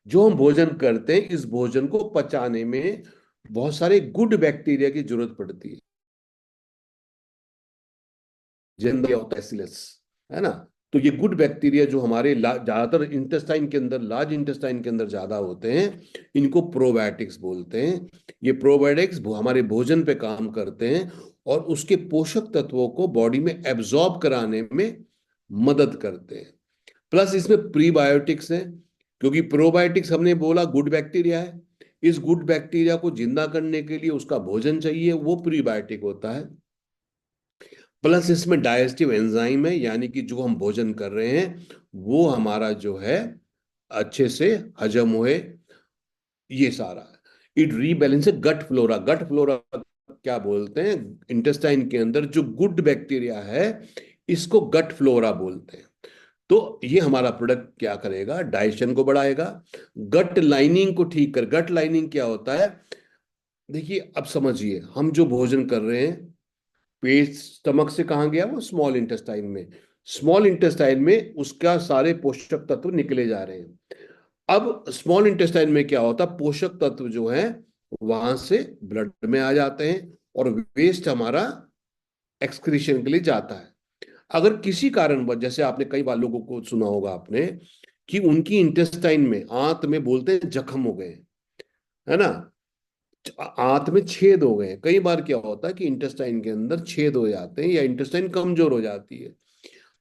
जो हम भोजन करते हैं इस भोजन को पचाने में बहुत सारे गुड बैक्टीरिया की जरूरत पड़ती है। जिनमें होता है सिलस, है ना। तो ये गुड बैक्टीरिया जो हमारे ज्यादातर इंटेस्टाइन के अंदर, लार्ज इंटेस्टाइन के अंदर ज्यादा होते हैं, इनको प्रोबायोटिक्स बोलते हैं। ये प्रोबायोटिक्स हमारे भोजन पे काम करते हैं और उसके पोषक तत्वों को बॉडी में एब्जॉर्ब कराने में मदद करते हैं। प्लस इसमें प्रीबायोटिक्स है, क्योंकि प्रोबायोटिक्स हमने बोला गुड बैक्टीरिया है। इस गुड बैक्टीरिया को जिंदा करने के लिए उसका भोजन चाहिए, वो प्रीबायोटिक होता है। प्लस इसमें डाइजेस्टिव एंजाइम है, यानी कि जो हम भोजन कर रहे हैं वो हमारा जो है अच्छे से हजम होए, ये सारा है। It rebalance gut flora. Gut flora क्या बोलते हैं? इंटेस्टाइन के अंदर जो गुड बैक्टीरिया है इसको गट फ्लोरा बोलते हैं। तो ये हमारा प्रोडक्ट क्या करेगा? डाइजेशन को बढ़ाएगा, गट लाइनिंग को ठीक कर। गट लाइनिंग क्या होता है? देखिए अब समझिए, हम जो भोजन कर रहे हैं पेट स्टमक से कहाँ गया? वो स्मॉल इंटेस्टाइन में। स्मॉल इंटेस्टाइन में उसका सारे पोषक तत्व निकले जा रहे हैं। अब स्मॉल इंटेस्टाइन में क्या होता है? पोषक तत्व जो है वहां से ब्लड में आ जाते हैं और वेस्ट हमारा एक्सक्रीशन के लिए जाता है। अगर किसी कारण जैसे आपने कई बार लोगों को सुना होगा आपने कि उनकी इंटेस्टाइन में, आंत में बोलते हैं जख्म हो गए, है ना, आंत में छेद हो गए। कई बार क्या होता है कि इंटेस्टाइन के अंदर छेद हो जाते हैं या इंटेस्टाइन कमजोर हो जाती है।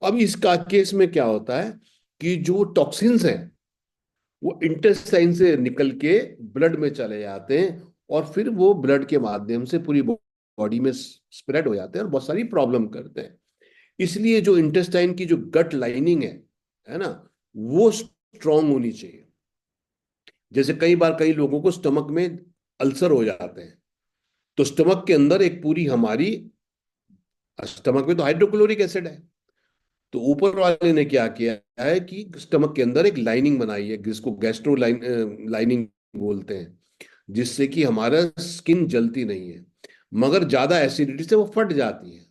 अब इसका केस में क्या होता है कि जो टॉक्सिन्स हैं वो इंटेस्टाइन से निकल के ब्लड में चले जाते हैं और फिर वो ब्लड के माध्यम से पूरी बॉडी में स्प्रेड हो जाते हैं और बहुत सारी प्रॉब्लम करते हैं। इसलिए जो इंटेस्टाइन की जो गट लाइनिंग है ना, वो स्ट्रांग होनी चाहिए। जैसे कई बार कई लोगों को स्टमक में अल्सर हो जाते हैं, तो स्टमक के अंदर एक पूरी हमारी, स्टमक में तो हाइड्रोक्लोरिक एसिड है, तो ऊपर वाले ने क्या किया है कि स्टमक के अंदर एक लाइनिंग बनाई है जिसको गैस्ट्रो लाइनिंग बोलते हैं, जिससे कि हमारा स्किन जलती नहीं है, मगर ज्यादा एसिडिटी से वो फट जाती है।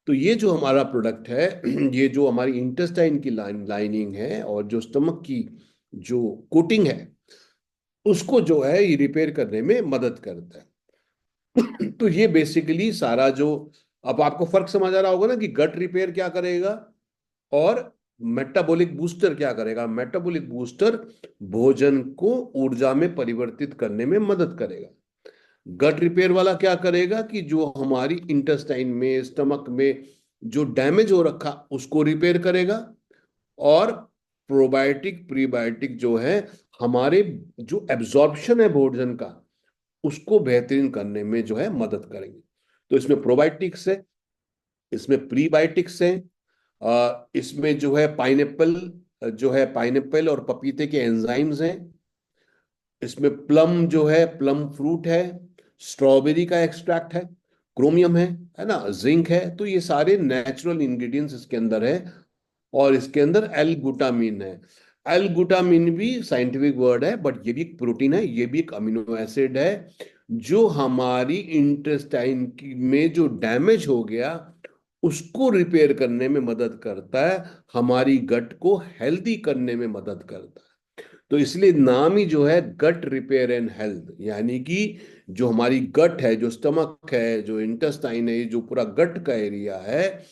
तो ये जो हमारा प्रोडक्ट है, ये जो हमारी इंटेस्टाइन की लाइनिंग है और जो स्टमक की जो कोटिंग है, उसको जो है ये रिपेयर करने में मदद करता है। तो ये बेसिकली सारा जो, अब आपको फर्क समझ आ रहा होगा ना कि गट रिपेयर क्या करेगा और मेटाबॉलिक बूस्टर क्या करेगा। मेटाबॉलिक बूस्टर भोजन को ऊर्जा में परिवर्तित करने में मदद करेगा। गट रिपेयर वाला क्या करेगा कि जो हमारी इंटेस्टाइन में, स्टमक में जो डैमेज हो रखा उसको रिपेयर करेगा। और प्रोबायोटिक प्रीबायोटिक जो है हमारे जो एब्जॉर्प्शन है भोजन का, उसको बेहतरीन करने में जो है मदद करेंगे। तो इसमें प्रोबायोटिक्स है, इसमें प्रीबायोटिक्स है, इसमें जो है पाइनएप्पल, जो है पाइनएप्पल और पपीते के एंजाइम्स हैं, इसमें प्लम जो है, प्लम फ्रूट है, स्ट्रॉबेरी का एक्सट्रैक्ट है, क्रोमियम है ना, जिंक है। तो ये सारे नेचुरल इंग्रेडिएंट्स इसके अंदर है। और इसके अंदर एल ग्लूटामिन है। एल ग्लूटामिन भी साइंटिफिक वर्ड है, बट ये भी एक प्रोटीन है, ये भी एक अमीनो एसिड है, जो हमारी इंटेस्टाइन की में जो डैमेज हो गया उसको रिपेयर करने में मदद करता है, हमारी गट को हेल्दी करने में मदद करता है। तो इसलिए नाम ही जो है गट रिपेयर एंड हेल्थ, यानी कि जो हमारी गट है, जो स्टमक है, जो इंटेस्टाइन है, ये जो पूरा गट का एरिया है,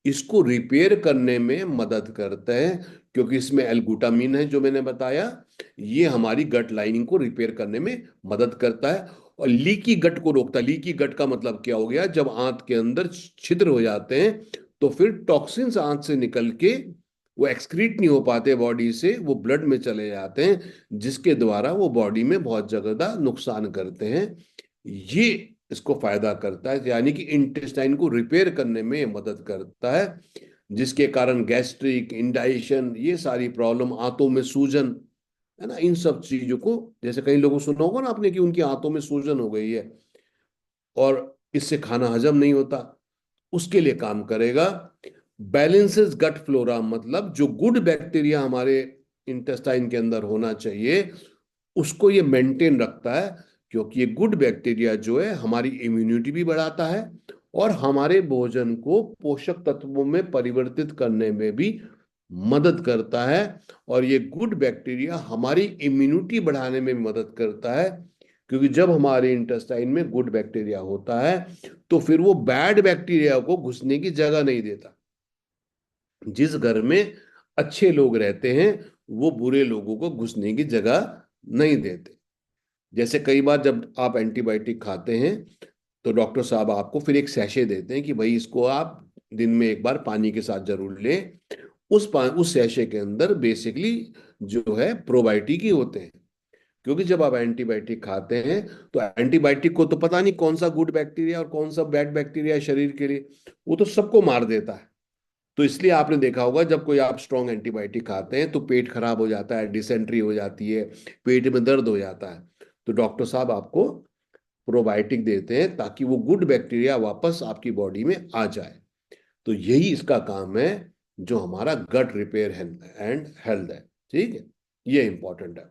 इसको रिपेयर करने में मदद करते हैं। क्योंकि इसमें एल्गुटामिन है जो मैंने बताया, ये हमारी गट लाइनिंग को रिपेयर करने में मदद करता है। और लीकी गट को रोकता है। लीकी गट का मतलब क्या हो गया, जब आंत के अंदर छिद्र हो जाते हैं तो फिर टॉक्सिन्स आंत से निकल के वो एक्सक्रीट नहीं हो पाते बॉडी से, वो ब्लड में चले जाते हैं, जिसके द्वारा वो बॉडी में बहुत ज्यादा नुकसान करते हैं। ये इसको फायदा करता है, यानी कि इंटेस्टाइन को रिपेयर करने में मदद करता है, जिसके कारण गैस्ट्रिक, इंडाइजेशन, ये सारी प्रॉब्लम, आंतों में सूजन, है ना, इन सब चीजों को, जैसे कई लोगों को सुना होगा ना आपने कि उनकी आंतों में सूजन हो गई है और इससे खाना हजम नहीं होता, उसके लिए काम करेगा। बैलेंसेस गट फ्लोरा, मतलब जो गुड बैक्टीरिया हमारे इंटेस्टाइन के अंदर होना चाहिए उसको ये मेंटेन रखता है। क्योंकि ये गुड बैक्टीरिया जो है हमारी इम्यूनिटी भी बढ़ाता है और हमारे भोजन को पोषक तत्वों में परिवर्तित करने में भी मदद करता है। और ये गुड बैक्टीरिया हमारी इम्यूनिटी बढ़ाने में मदद करता है, क्योंकि जब हमारे इंटेस्टाइन में गुड बैक्टीरिया होता है तो फिर वो बैड बैक्टीरिया को घुसने की जगह नहीं देता। जिस घर में अच्छे लोग रहते हैं वो बुरे लोगों को घुसने की जगह नहीं देते। जैसे कई बार जब आप एंटीबायोटिक खाते हैं तो डॉक्टर साहब आपको फिर एक सैशे देते हैं कि भाई इसको आप दिन में एक बार पानी के साथ जरूर लें। उस सैशे के अंदर बेसिकली जो है प्रोबायोटिक ही होते हैं। क्योंकि जब आप एंटीबायोटिक खाते हैं तो एंटीबायोटिक को तो पता नहीं कौन सा गुड बैक्टीरिया और कौन सा बैड बैक्टीरिया है शरीर के लिए, वो तो सबको मार देता है। तो इसलिए आपने देखा होगा जब कोई आप स्ट्रॉन्ग एंटीबायोटिक खाते हैं तो पेट खराब हो जाता है, डिसेंट्री हो जाती है, पेट में दर्द हो जाता है। तो डॉक्टर साहब आपको प्रोबायोटिक देते हैं ताकि वो गुड बैक्टीरिया वापस आपकी बॉडी में आ जाए। तो यही इसका काम है, जो हमारा गट रिपेयर एंड हेल्थ है। ठीक है, ये इंपॉर्टेंट है।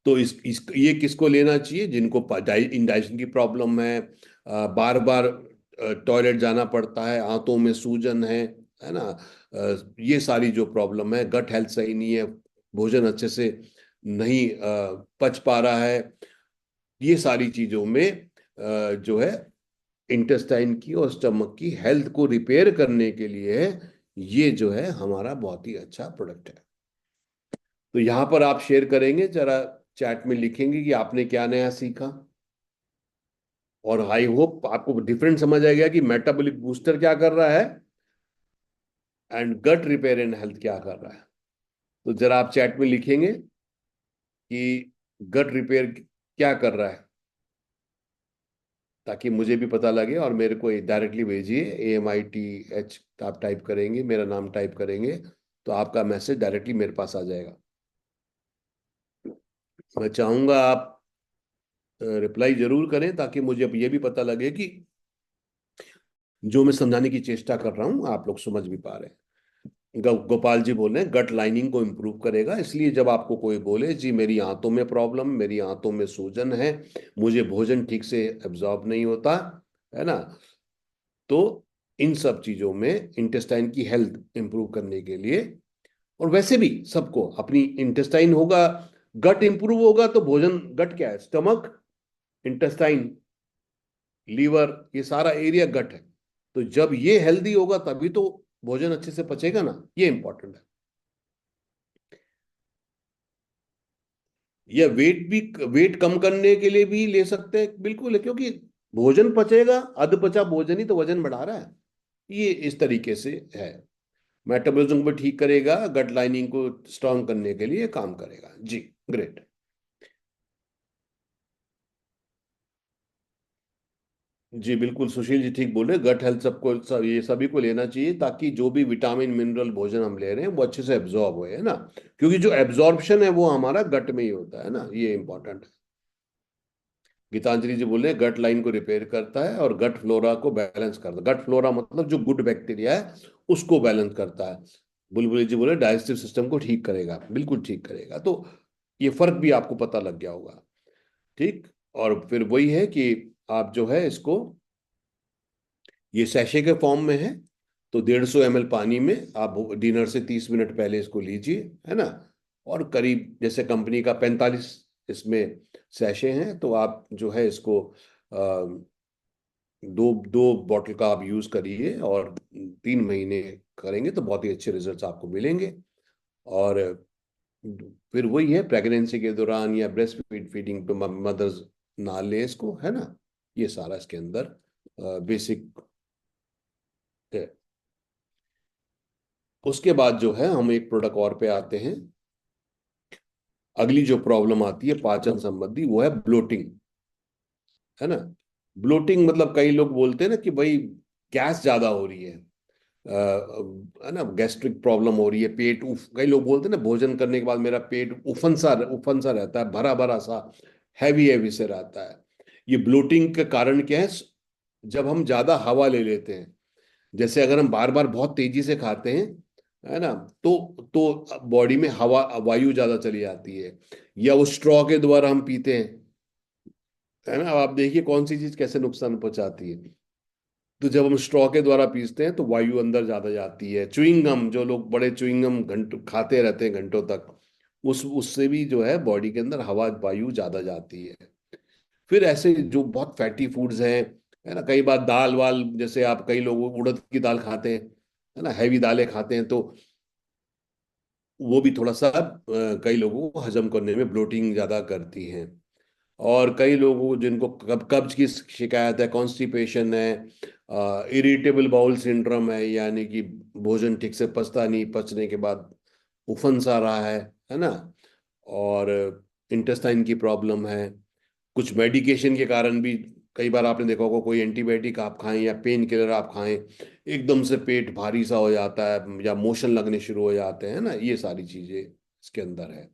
तो ये किसको लेना चाहिए, जिनको इंडाइजेशन की प्रॉब्लम है, बार बार टॉयलेट जाना पड़ता है, आंतों में सूजन है ना, ये सारी जो प्रॉब्लम है, गट हेल्थ सही नहीं है, भोजन अच्छे से नहीं पच पा रहा है, ये सारी चीजों में जो है इंटेस्टाइन की और स्टमक की हेल्थ को रिपेयर करने के लिए ये जो है हमारा बहुत ही अच्छा प्रोडक्ट है। तो यहाँ पर आप शेयर करेंगे जरा, चैट में लिखेंगे कि आपने क्या नया सीखा। और आई होप आपको डिफरेंट समझ आ गया कि मेटाबॉलिक बूस्टर क्या कर रहा है and gut repair and health क्या कर रहा है। तो जरा आप चैट में लिखेंगे कि गट रिपेयर क्या कर रहा है। ताकि मुझे भी पता लगे और मेरे को डायरेक्टली भेजिए। AMITH आप टाइप करेंगे, मेरा नाम टाइप करेंगे, तो आपका मैसेज डायरेक्टली मेरे पास आ जाएगा। मैं चाहूंगा आप रिप्लाई जरूर करें, ताकि मुझे अब ये भी पता लगे कि जो मैं समझाने की चेष्टा कर रहा हूँ आप लोग समझ भी पा रहे हैं। गोपाल जी बोल रहे हैं गट लाइनिंग को इम्प्रूव करेगा, इसलिए जब आपको कोई बोले जी मेरी आंतों में प्रॉब्लम, मेरी आंतों में सूजन है, मुझे भोजन ठीक से एब्जॉर्ब नहीं होता, है ना, तो इन सब चीजों में इंटेस्टाइन की हेल्थ इंप्रूव करने के लिए, और वैसे भी सबको अपनी इंटेस्टाइन होगा, गट इंप्रूव होगा तो भोजन, गट क्या है, स्टमक, इंटेस्टाइन, लीवर, ये सारा एरिया गट है। तो जब ये हेल्दी होगा तभी तो भोजन अच्छे से पचेगा ना, ये इंपॉर्टेंट है। या वेट कम करने के लिए भी ले सकते हैं, बिल्कुल है, क्योंकि भोजन पचेगा, अध पचा भोजन ही तो वजन बढ़ा रहा है। ये इस तरीके से है, मेटाबॉलिज्म को ठीक करेगा, गट लाइनिंग को स्ट्रांग करने के लिए काम करेगा जी। ग्रेट। जी बिल्कुल, सुशील जी ठीक बोल रहे हैं, गट हेल्थ ये सभी को लेना चाहिए, ताकि जो भी विटामिन मिनरल भोजन हम ले रहे हैं वो अच्छे से एब्जॉर्ब हो, है ना, क्योंकि जो एब्जॉर्प्शन है वो हमारा गट में ही होता है ना, ये इंपॉर्टेंट है। गीतांजलि जी बोल रहे हैं गट लाइन को रिपेयर करता है और गट फ्लोरा को बैलेंस करता है। गट फ्लोरा मतलब जो गुड बैक्टीरिया है उसको बैलेंस करता है। बुलबुल जी बोले डाइजेस्टिव सिस्टम को ठीक करेगा, बिल्कुल ठीक करेगा। तो ये फर्क भी आपको पता लग गया होगा। ठीक। और फिर वही है कि आप जो है इसको, ये सैशे के फॉर्म में है, तो 150 ml पानी में आप डिनर से 30 मिनट पहले इसको लीजिए, है ना। और करीब जैसे कंपनी का 45 इसमें सैशे हैं, तो आप जो है इसको दो दो बॉटल का आप यूज करिए, और 3 महीने करेंगे तो बहुत ही अच्छे रिजल्ट्स आपको मिलेंगे। और फिर वही है, प्रेगनेंसी के दौरान या ब्रेस्ट फीडिंग पे मदर्स ना लें इसको, है ना। ये सारा इसके अंदर बेसिक है। उसके बाद जो है हम एक प्रोडक्ट और पे आते हैं। अगली जो प्रॉब्लम आती है पाचन संबंधी, वो है ब्लोटिंग, है ना। ब्लोटिंग मतलब कई लोग बोलते हैं ना कि भाई गैस ज्यादा हो रही है ना, गैस्ट्रिक प्रॉब्लम हो रही है, पेट उफ, कई लोग बोलते हैं ना भोजन करने के बाद मेरा पेट उफन सा रहता है, भरा भरा सा, हैवी हैवी से रहता है। ये ब्लोटिंग का कारण क्या है? जब हम ज्यादा हवा ले लेते हैं, जैसे अगर हम बार बार बहुत तेजी से खाते हैं, है ना, तो बॉडी में हवा वायु ज्यादा चली जाती है। या वो स्ट्रॉ के द्वारा हम पीते हैं, है ना, अब आप देखिए कौन सी चीज कैसे नुकसान पहुंचाती है। तो जब हम स्ट्रॉ के द्वारा पीसते हैं तो वायु अंदर ज्यादा जाती है। च्युइंगम, जो लोग बड़े च्युइंगम घंटों खाते रहते हैं घंटों तक, उस उससे भी जो है बॉडी के अंदर हवा वायु ज्यादा जाती है। फिर ऐसे जो बहुत फैटी फूड्स हैं, है ना, कई बार दाल वाल, जैसे आप कई लोग उड़द की दाल खाते हैं, है ना, हैवी दालें खाते हैं, तो वो भी थोड़ा सा कई लोगों को हजम करने में ब्लोटिंग ज्यादा करती हैं। और कई लोगों को जिनको कब्ज की शिकायत है, कॉन्स्टिपेशन है, इरिटेबल बाउल सिंड्रोम है, यानी कि भोजन ठीक से पचता नहीं, पचने के बाद उफन सा रहा है ना, और इंटेस्टाइन की प्रॉब्लम है। कुछ मेडिकेशन के कारण भी, कई बार आपने देखा होगा कोई एंटीबायोटिक आप खाएं या पेन किलर आप खाएं, एकदम से पेट भारी सा हो जाता है या मोशन लगने शुरू हो जाते हैं ना, ये सारी चीजें इसके अंदर है।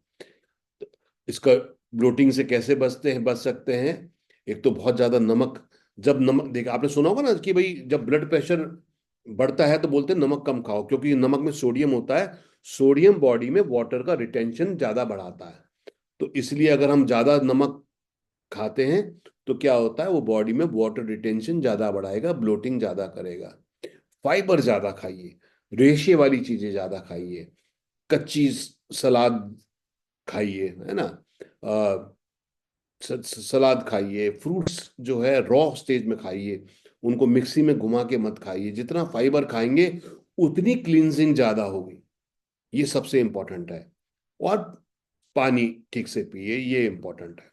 इसका ब्लोटिंग से कैसे बच सकते हैं? एक तो बहुत ज्यादा नमक, जब नमक देख आपने सुना होगा ना कि भाई जब ब्लड प्रेशर बढ़ता है तो बोलते हैं नमक कम खाओ, क्योंकि नमक में सोडियम होता है। सोडियम बॉडी में वाटर का रिटेंशन ज्यादा बढ़ाता है। तो इसलिए अगर हम ज्यादा नमक खाते हैं तो क्या होता है, वो बॉडी में वाटर रिटेंशन ज्यादा बढ़ाएगा, ब्लोटिंग ज्यादा करेगा। फाइबर ज्यादा खाइए, रेशे वाली चीजें ज्यादा खाइए, कच्ची सलाद खाइए, है ना, सलाद खाइए, फ्रूट्स जो है रॉ स्टेज में खाइए, उनको मिक्सी में घुमा के मत खाइए। जितना फाइबर खाएंगे उतनी क्लींजिंग ज्यादा होगी, ये सबसे इंपॉर्टेंट है। और पानी ठीक से पिए, ये इंपॉर्टेंट है।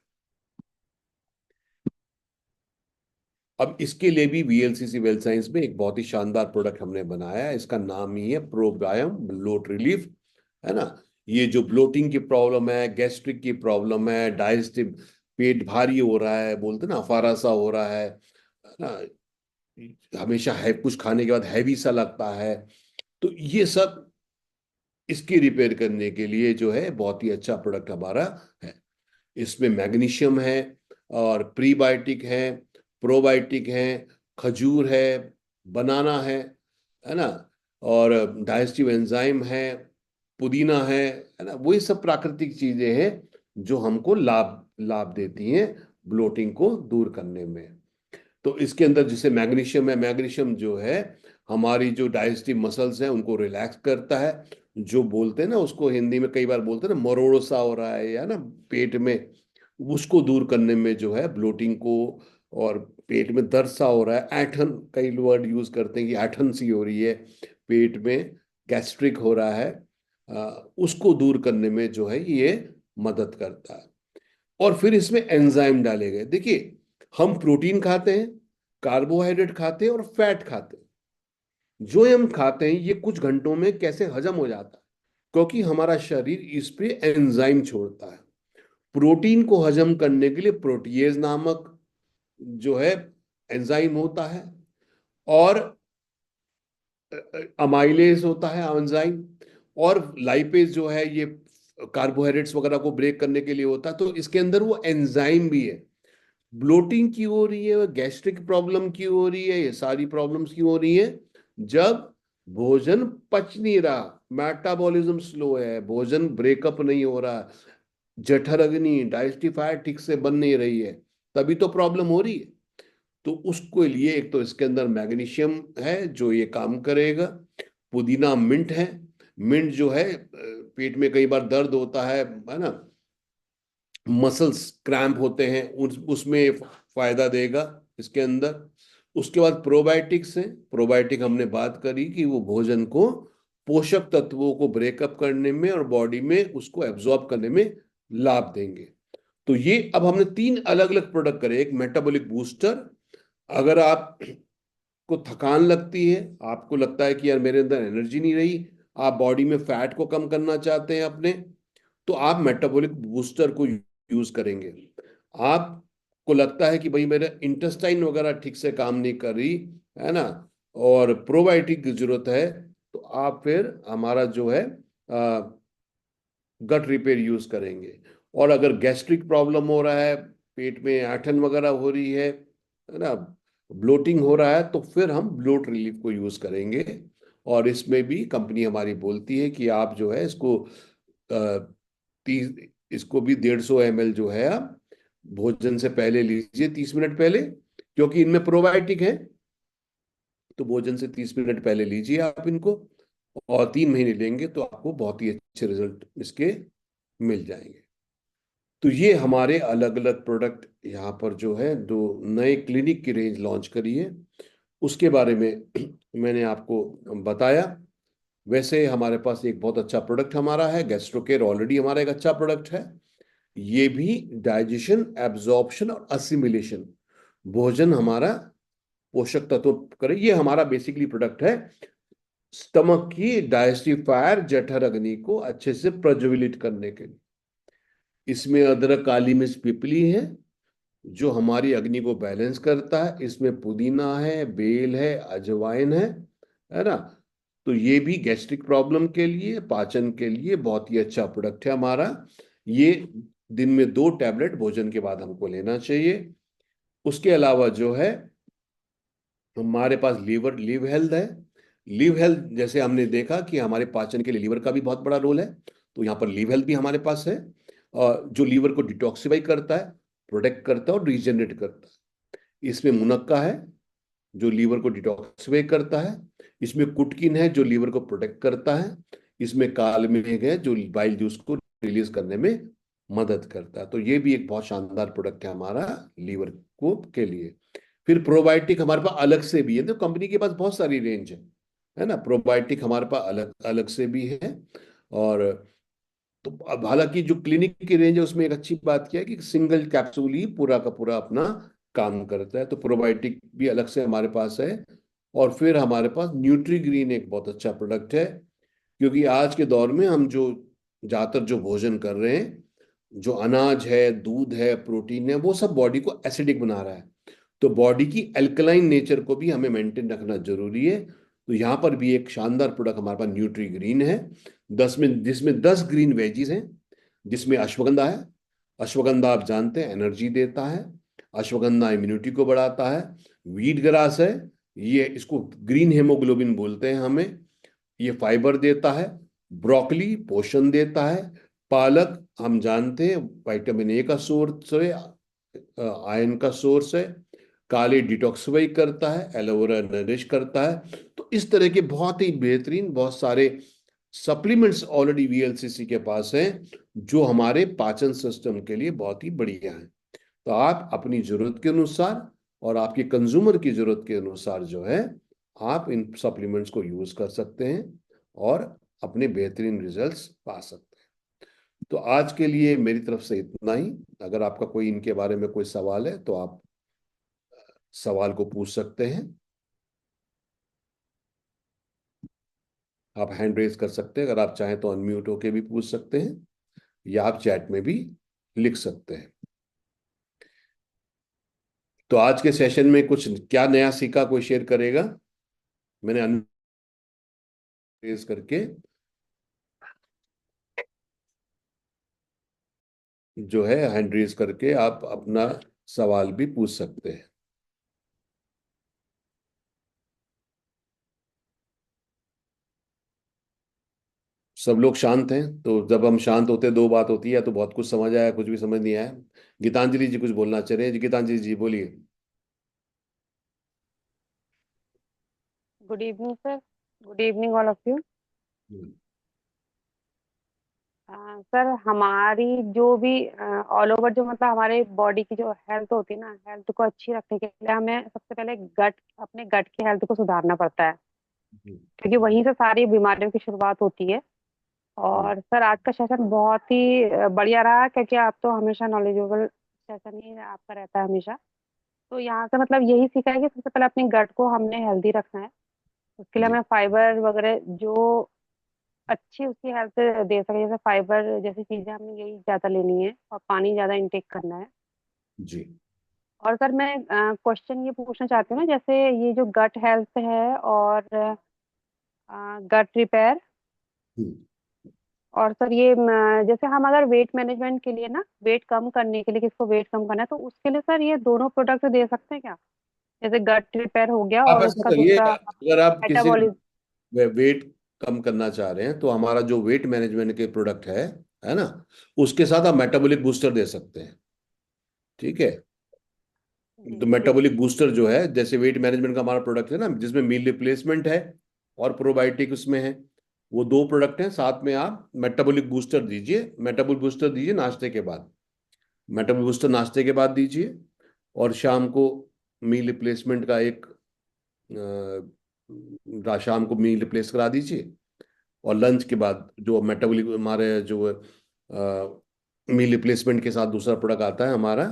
अब इसके लिए भी VLCC वेल साइंस में एक बहुत ही शानदार प्रोडक्ट हमने बनाया है, इसका नाम ही है प्रोबायम ब्लोट रिलीफ, है ना। ये जो ब्लोटिंग की प्रॉब्लम है, गैस्ट्रिक की प्रॉब्लम है, डाइजेस्टिव, पेट भारी हो रहा है, बोलते हैं ना अफारा सा हो रहा है, ना, हमेशा है कुछ खाने के बाद हैवी सा लगता है, तो ये सब इसकी रिपेयर करने के लिए जो है बहुत ही अच्छा प्रोडक्ट हमारा है। इसमें मैग्नीशियम है, और प्रीबायोटिक है, प्रोबायोटिक है, खजूर है, बनाना है ना, और डाइजेस्टिव एंजाइम है, पुदीना है ना, वही सब प्राकृतिक चीजें हैं जो हमको लाभ लाभ देती हैं ब्लोटिंग को दूर करने में। तो इसके अंदर जैसे मैग्नीशियम है, मैग्नीशियम जो है हमारी जो डाइजेस्टिव मसल्स हैं उनको रिलैक्स करता है। जो बोलते हैं ना, उसको हिंदी में कई बार बोलते हैं ना, मरोड़ सा हो रहा है या ना पेट में, उसको दूर करने में जो है ब्लोटिंग को, और पेट में दर्द सा हो रहा है, ऐठन, कई वर्ड यूज करते हैं कि ऐठन सी हो रही है पेट में, गैस्ट्रिक हो रहा है, उसको दूर करने में जो है ये मदद करता है। और फिर इसमें एंजाइम डाले गए। देखिए, हम प्रोटीन खाते हैं, कार्बोहाइड्रेट खाते हैं और फैट खाते हैं। जो हम खाते हैं ये कुछ घंटों में कैसे हजम हो जाता है, क्योंकि हमारा शरीर इस पे एंजाइम छोड़ता है। प्रोटीन को हजम करने के लिए प्रोटीएज नामक जो है एंजाइम होता है, और अमाइलेज होता है एंजाइम, और लाइपेज जो है ये कार्बोहाइड्रेट्स वगैरह को ब्रेक करने के लिए होता है। तो इसके अंदर वो एंजाइम भी है। ब्लोटिंग की हो रही है, गैस्ट्रिक प्रॉब्लम की हो रही है, ये सारी प्रॉब्लम्स की हो रही है जब भोजन पच नहीं रहा, मेटाबॉलिज्म स्लो है, भोजन ब्रेकअप नहीं हो रहा, जठर अग्नि डाइजेस्टिफायर ठीक से बन नहीं रही है, तभी तो प्रॉब्लम हो रही है। तो उसके लिए एक तो इसके अंदर मैग्नीशियम है जो ये काम करेगा, पुदीना मिंट है। मिंट जो है पेट में कई बार दर्द होता है ना, मसल्स क्रैम्प होते हैं, उसमें फायदा देगा इसके अंदर। उसके बाद प्रोबायोटिक्स है। प्रोबायोटिक हमने बात करी कि वो भोजन को पोषक तत्वों को ब्रेकअप करने में और बॉडी में उसको एब्जॉर्ब करने में लाभ देंगे। तो ये अब हमने तीन अलग अलग प्रोडक्ट करे। एक मेटाबॉलिक बूस्टर, अगर आप को थकान लगती है, आपको लगता है कि यार मेरे अंदर एनर्जी नहीं रही, आप बॉडी में फैट को कम करना चाहते हैं अपने, तो आप मेटाबॉलिक बूस्टर को यूज करेंगे। आपको लगता है कि भाई मेरे इंटेस्टाइन वगैरह ठीक से काम नहीं कर रही है ना, और प्रोबायोटिक की जरूरत है, तो आप फिर हमारा जो है गट रिपेयर यूज करेंगे। और अगर गैस्ट्रिक प्रॉब्लम हो रहा है, पेट में ऐंठन वगैरह हो रही है ना, ब्लोटिंग हो रहा है, तो फिर हम ब्लोट रिलीफ को यूज करेंगे। और इसमें भी कंपनी हमारी बोलती है कि आप जो है इसको 30, इसको भी 150 ml जो है आप भोजन से पहले लीजिए, 30 मिनट पहले, क्योंकि इनमें प्रोबायोटिक है। तो भोजन से 30 मिनट पहले लीजिए आप इनको, और 3 महीने लेंगे तो आपको बहुत ही अच्छे रिजल्ट इसके मिल जाएंगे। तो ये हमारे अलग अलग प्रोडक्ट यहाँ पर जो है, दो नए क्लिनिक की रेंज लॉन्च करी है, उसके बारे में मैंने आपको बताया। वैसे हमारे पास एक बहुत अच्छा प्रोडक्ट हमारा है गैस्ट्रोकेयर, ऑलरेडी हमारा एक अच्छा प्रोडक्ट है। ये भी डाइजेशन, एब्जॉर्प्शन और असिमिलेशन, भोजन हमारा पोषक तत्व करे, ये हमारा बेसिकली प्रोडक्ट है स्टमक की डाइजेस्टिव फायर, जठर अग्नि को अच्छे से प्रज्वलित करने के लिए। इसमें अदरक, काली मिर्च, पिपली है जो हमारी अग्नि को बैलेंस करता है। इसमें पुदीना है, बेल है, अजवाइन है ना। तो ये भी गैस्ट्रिक प्रॉब्लम के लिए, पाचन के लिए बहुत ही अच्छा प्रोडक्ट है हमारा। ये दिन में 2 टैबलेट भोजन के बाद हमको लेना चाहिए। उसके अलावा जो है हमारे पास लिव हेल्थ है। लिव हेल्थ जैसे हमने देखा कि हमारे पाचन के लिए लीवर का भी बहुत बड़ा रोल है, तो यहाँ पर लिव हेल्थ भी हमारे पास है, और जो लीवर को डिटॉक्सिफाई करता है, प्रोटेक्ट करता है और रीजनरेट करता है। इसमें मुनक्का है जो लीवर को डिटॉक्सिफाई करता है। इसमें कुटकिन है जो लीवर को प्रोटेक्ट करता है। इसमें काल मेघ है जो बाइल जूस को रिलीज करने में मदद करता है। तो ये भी एक बहुत शानदार प्रोडक्ट है हमारा लीवर को के लिए। फिर प्रोबायोटिक हमारे पास अलग से भी है, तो कंपनी के पास बहुत सारी रेंज है ना, प्रोबायोटिक हमारे पास अलग अलग से भी है। और तो अब हालांकि जो क्लिनिक की रेंज है उसमें एक अच्छी बात क्या है कि सिंगल कैप्सूल ही पूरा का पूरा अपना काम करता है, तो प्रोबायोटिक भी अलग से हमारे पास है। और फिर हमारे पास न्यूट्रीग्रीन एक बहुत अच्छा प्रोडक्ट है, क्योंकि आज के दौर में हम जो ज्यादातर जो भोजन कर रहे हैं, जो अनाज है, दूध है, प्रोटीन है, वो सब बॉडी को एसिडिक बना रहा है। तो बॉडी की एल्कलाइन नेचर को भी हमें मेंटेन रखना जरूरी है। तो यहाँ पर भी एक शानदार प्रोडक्ट हमारे पास न्यूट्री ग्रीन है, 10 ग्रीन वेजीज हैं, जिसमें अश्वगंधा है। अश्वगंधा आप जानते हैं एनर्जी देता है, अश्वगंधा इम्यूनिटी को बढ़ाता है। वीट ग्रास है, ये इसको ग्रीन हेमोग्लोबिन बोलते हैं हमें, ये फाइबर देता है। ब्रोकली पोषण देता है। पालक हम जानते हैं विटामिन ए का सोर्स है, आयरन का सोर्स है। काले डिटॉक्सिफाई करता है, एलोवेरा नरिश करता है। तो इस तरह के बहुत ही बेहतरीन बहुत सारे सप्लीमेंट्स ऑलरेडी वीएलसीसी के पास हैं, जो हमारे पाचन सिस्टम के लिए बहुत ही बढ़िया हैं। तो आप अपनी जरूरत के अनुसार और आपके कंज्यूमर की जरूरत के अनुसार जो है, आप इन सप्लीमेंट्स को यूज कर सकते हैं और अपने बेहतरीन रिजल्ट्स पा सकते हैं। तो आज के लिए मेरी तरफ से इतना ही। अगर आपका कोई इनके बारे में कोई सवाल है तो आप सवाल को पूछ सकते हैं। आप हैंड रेज कर सकते हैं, अगर आप चाहें तो अनम्यूट होके भी पूछ सकते हैं, या आप चैट में भी लिख सकते हैं। तो आज के सेशन में कुछ क्या नया सीखा, कोई शेयर करेगा? मैंने अनरेज करके जो है, हैंड रेज करके आप अपना सवाल भी पूछ सकते हैं। सब लोग शांत हैं, तो जब हम शांत होते हैं दो बात होती है, या तो बहुत कुछ समझ आया, कुछ भी समझ नहीं आया। गीतांजलि जी कुछ बोलना चाह रहे हैं जी, गीतांजलि जी बोलिए। Good evening sir. Good evening all of you. Hmm. Sir हमारी जो भी ऑल ओवर जो मतलब हमारे बॉडी की जो हेल्थ होती है ना, हेल्थ को अच्छी रखने के लिए हमें सबसे पहले गट अपने गट की हेल्थ को सुधारना पड़ता है, हम्म। क्योंकि वहीं से सारी बीमारियों की शुरुआत होती है। हम्म। और सर आज का सेशन बहुत ही बढ़िया रहा, क्योंकि आप तो हमेशा नॉलेजेबल सेशन ही आपका रहता है हमेशा। तो यहाँ से मतलब यही सीखा है कि सबसे पहले अपने गट को हमने हेल्दी रखना है। उसके लिए जी। हमें फाइबर वगैरह जो अच्छी उसकी हेल्थ दे सके, जैसे फाइबर जैसी चीजें हमें यही ज्यादा लेनी है, और पानी ज्यादा इंटेक करना है। जी। और सर मैं क्वेश्चन ये पूछना चाहती हूँ ना, जैसे ये जो गट हेल्थ है और गट रिपेयर, हम्म। और सर ये जैसे हम अगर वेट मैनेजमेंट के लिए ना, वेट कम करने के लिए, किसको वेट कम करना है, तो उसके लिए सर ये दोनों प्रोडक्ट दे सकते हैं क्या? जैसे गट रिपेयर हो गया आप और ऐसा उसका करिए, दूसरा अगर आप किसी मेटाबॉलिज्म। वेट कम करना चाह रहे हैं, तो हमारा जो वेट मैनेजमेंट के प्रोडक्ट है ना, उसके साथ आप मेटाबॉलिक बूस्टर दे सकते हैं। ठीक है। जी तो जी। मेटाबॉलिक बूस्टर जो है, जैसे वेट मैनेजमेंट का हमारा प्रोडक्ट है ना, जिसमें मील रिप्लेसमेंट है और प्रोबायोटिक उसमें है, वो दो प्रोडक्ट हैं। साथ में आप मेटाबॉलिक बूस्टर दीजिए, मेटाबॉलिक बूस्टर दीजिए नाश्ते के बाद। मेटाबॉलिक बूस्टर नाश्ते के बाद दीजिए, और शाम को मील रिप्लेसमेंट का एक शाम को मील रिप्लेस करा दीजिए। और लंच के बाद जो मेटाबॉलिक हमारे जो मील रिप्लेसमेंट के साथ दूसरा प्रोडक्ट आता है हमारा,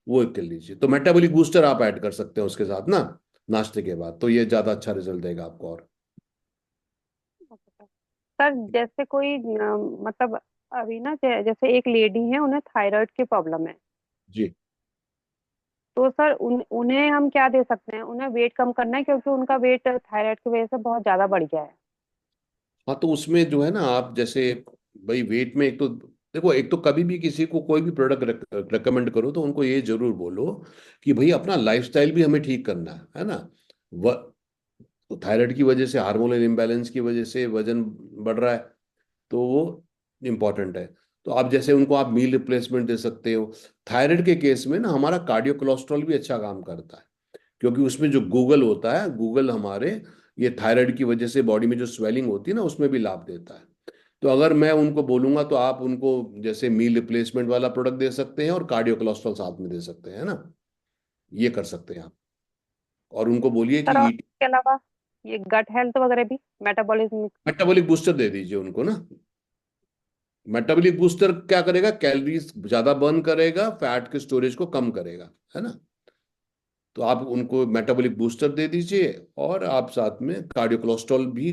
वो एक कर लीजिए। तो मेटाबॉलिक बूस्टर आप ऐड कर सकते हैं उसके साथ ना, नाश्ते के बाद, तो ये ज्यादा अच्छा रिजल्ट देगा आपको। और सर जैसे कोई मतलब अभी ना जैसे एक लेडी है, उन्हें थायराइड की प्रॉब्लम है। जी। तो सर उन्हें हम क्या दे सकते हैं? उन्हें वेट कम करना है, क्योंकि उनका वेट थायराइड की वजह से बहुत ज्यादा बढ़ गया है। हाँ, तो उसमें जो है ना, आप जैसे भाई वेट में, एक तो देखो, एक तो कभी भी किसी को कोई भी प्रोडक्ट रेकमेंड करो तो उनको ये जरूर बोलो कि भाई अपना लाइफस्टाइल भी हमें ठीक करना है ना। व तो थायराइड की वजह से, हार्मोनल इम्बैलेंस की वजह से वजन बढ़ रहा है, तो वो इम्पॉर्टेंट है। तो आप जैसे उनको आप मील रिप्लेसमेंट दे सकते हो। थायराइड के केस में ना हमारा कार्डियो कोलेस्ट्रॉल भी अच्छा काम करता है, क्योंकि उसमें जो गूगल होता है, गूगल हमारे ये थायराइड की वजह से बॉडी में जो स्वेलिंग होती है ना, उसमें भी लाभ देता है। तो अगर मैं उनको बोलूंगा तो आप उनको जैसे मील रिप्लेसमेंट वाला प्रोडक्ट दे सकते हैं, और कार्डियो कोलेस्ट्रॉल साथ में दे सकते हैं, है ना। ये कर सकते हैं आप। और उनको बोलिए कि सर और ईट इसके अलावा ये गट हेल्थ वगैरह भी, मेटाबॉलिज्म। मेटाबॉलिक बूस्टर दे दीजिए उनको ना। मेटाबॉलिक बूस्टर क्या करेगा, कैलोरीज ज्यादा बर्न करेगा, फैट के स्टोरेज को कम करेगा, है ना। तो आप उनको मेटाबॉलिक बूस्टर दे दीजिए, और आप साथ में कार्डियो कोलेस्ट्रॉल भी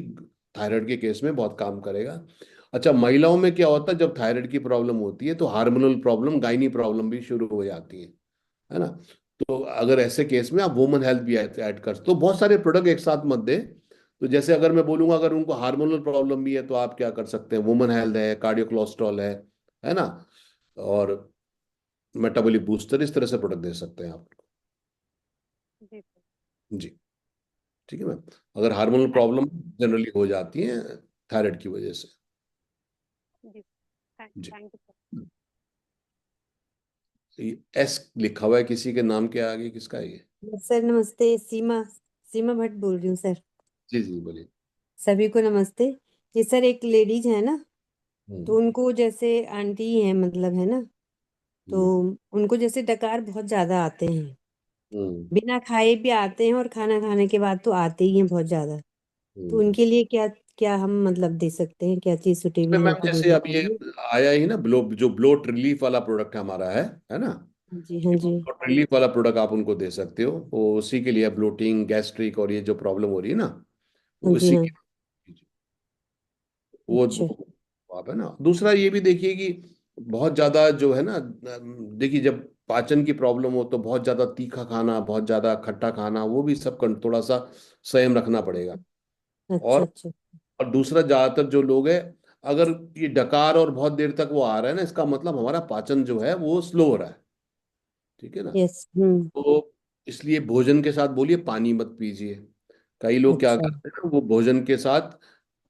थायराइड के केस में बहुत काम करेगा। अच्छा, महिलाओं में क्या होता है, जब थायराइड की प्रॉब्लम होती है तो हार्मोनल प्रॉब्लम, गायनी प्रॉब्लम भी शुरू हो जाती है ना। तो अगर ऐसे केस में आप वुमन हेल्थ भी ऐड कर, तो बहुत सारे प्रोडक्ट एक साथ मत दे। तो जैसे अगर मैं बोलूंगा अगर उनको हार्मोनल प्रॉब्लम भी है तो आप क्या कर सकते हैं, वुमन हेल्थ है, कार्डियो कोलेस्ट्रॉल है ना, और मेटाबॉलिक बूस्टर, इस तरह से प्रोडक्ट दे सकते हैं आप। जी सर। जी। ठीक है मैम। अगर हार्मोनल थैंक प्रॉब्लम जनरली हो जाती है थायराइड की वजह से। जी थैंक जी। Thank you sir. एस लिखा हुआ है किसी के नाम के आगे, किसका है ये? सर नमस्ते, सीमा सीमा भट्ट बोल रही हूँ सर। जी जी बोलिए। सभी को नमस्ते। ये सर एक लेडीज है ना, तो हम्म। उनको जैसे आंटी है मतलब, है ना, तो हम्म। उनको जैसे डकार बहुत ज्यादा आते हैं, हम्म। बिना खाए भी आते हैं और खाना खाने के बाद तो आते ही हैं बहुत ज्यादा। तो हम्म। उनके लिए क्या क्या हम मतलब दे सकते हैं, क्या चीज इसमें सुटेबल मैम होगी जैसे देने अब के ये लिए? आया ही ना, जो ब्लोट रिलीफ वाला प्रोडक्ट हमारा है ना, जी हाँ जी। ब्लोट रिलीफ वाला प्रोडक्ट आप उनको दे सकते हो, वो उसी के लिए, ब्लोटिंग, गैस्ट्रिक और ये जो प्रॉब्लम हो रही है ना, हाँ वो जी इसी हाँ। के, वो अच्छा। आप है ना। दूसरा ये भी देखिए कि बहुत ज्यादा जो है ना, देखिए जब पाचन की प्रॉब्लम हो तो बहुत ज्यादा तीखा खाना, बहुत ज्यादा खट्टा खाना, वो भी सब थोड़ा सा संयम रखना पड़ेगा। अच्छा और अच्छा। और दूसरा, ज्यादातर जो लोग है, अगर ये डकार और बहुत देर तक वो आ रहा है ना, इसका मतलब हमारा पाचन जो है वो स्लो हो रहा है। ठीक है ना। यस। तो इसलिए भोजन के साथ बोलिए पानी मत पीजिए। कई लोग क्या अच्छा। करते हैं, वो भोजन के साथ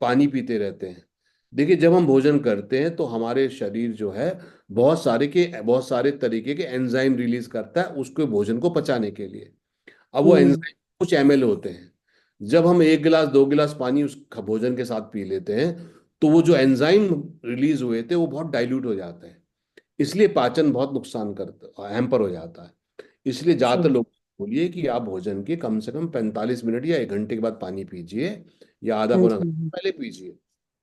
पानी पीते रहते हैं। देखिए जब हम भोजन करते हैं तो हमारे शरीर जो है बहुत सारे तरीके के एंजाइम रिलीज करता है उसको, भोजन को पचाने के लिए। अब वो हम्म। एंजाइम कुछ एमएल होते हैं। जब हम 1 गिलास 2 गिलास पानी उस भोजन के साथ पी लेते हैं, तो वो जो एंजाइम रिलीज हुए थे वो बहुत डाइल्यूट हो जाते हैं। इसलिए पाचन बहुत नुकसान करता, हैम्पर हो जाता है। इसलिए अच्छा। ज्यादातर लोग बोलिए कि आप भोजन के कम से कम 45 मिनट या 1 घंटे के बाद पानी पीजिए, या आधा हाँ पौना जी घंटा हाँ। पहले पीजिए।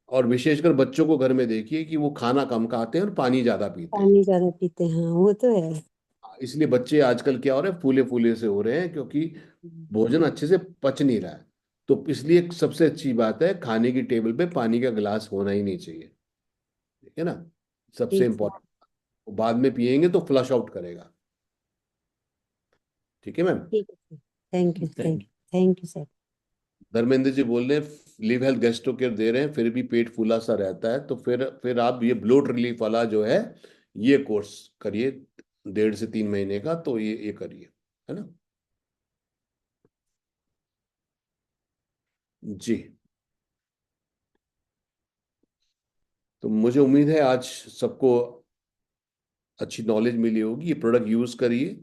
और विशेषकर बच्चों को घर में देखिए कि वो खाना कम खाते हैं और पानी ज्यादा पीते हैं। पानी ज्यादा पीते हैं, हाँ वो तो है। इसलिए बच्चे आजकल क्या हो रहे हैं, फूले फूले से हो रहे हैं, क्योंकि भोजन अच्छे से पच नहीं रहा है। तो इसलिए सबसे अच्छी बात है, खाने की टेबल पे पानी का गिलास होना ही नहीं चाहिए। ठीक है ना, सबसे ठीक है। इम्पोर्टेंट। बाद में पिएंगे तो फ्लश आउट करेगा। ठीक है मैम। ठीक है sir. Thank you thank you thank you sir. Dharmendra ji बोल रहे हैं लिव हेल्थ गैस्ट्रो केयर दे रहे हैं, फिर भी पेट फूला सा रहता है, तो फिर आप ये ब्लोट रिलीफ वाला जो है, ये कोर्स करिए, 1.5 से 3 महीने का, तो ये करिए, है ना। जी। तो मुझे उम्मीद है आज सबको अच्छी नॉलेज मिली होगी। ये प्रोडक्ट यूज करिए।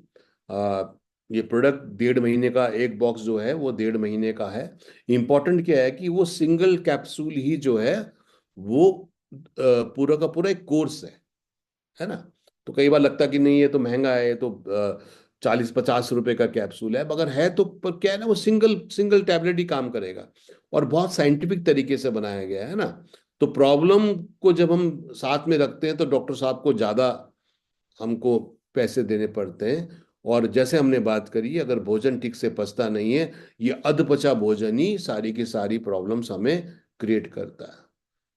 आ, ये प्रोडक्ट 1.5 महीने का, एक बॉक्स जो है वो 1.5 महीने का है। इम्पोर्टेंट क्या है कि वो सिंगल कैप्सूल ही जो है वो पूरा का पूरा एक कोर्स है ना। तो कई बार लगता कि नहीं ये तो महंगा है, ये तो 40-50 रुपए का कैप्सूल है, मगर है तो, पर क्या है ना, वो सिंगल सिंगल टैबलेट ही काम करेगा। और बहुत साइंटिफिक तरीके से बनाया गया है ना। तो प्रॉब्लम को जब हम साथ में रखते हैं तो डॉक्टर साहब को ज्यादा हमको पैसे देने पड़ते हैं। और जैसे हमने बात करी, अगर भोजन ठीक से पचता नहीं है, ये अधपचा भोजन ही सारी की सारी प्रॉब्लम्स हमें क्रिएट करता है।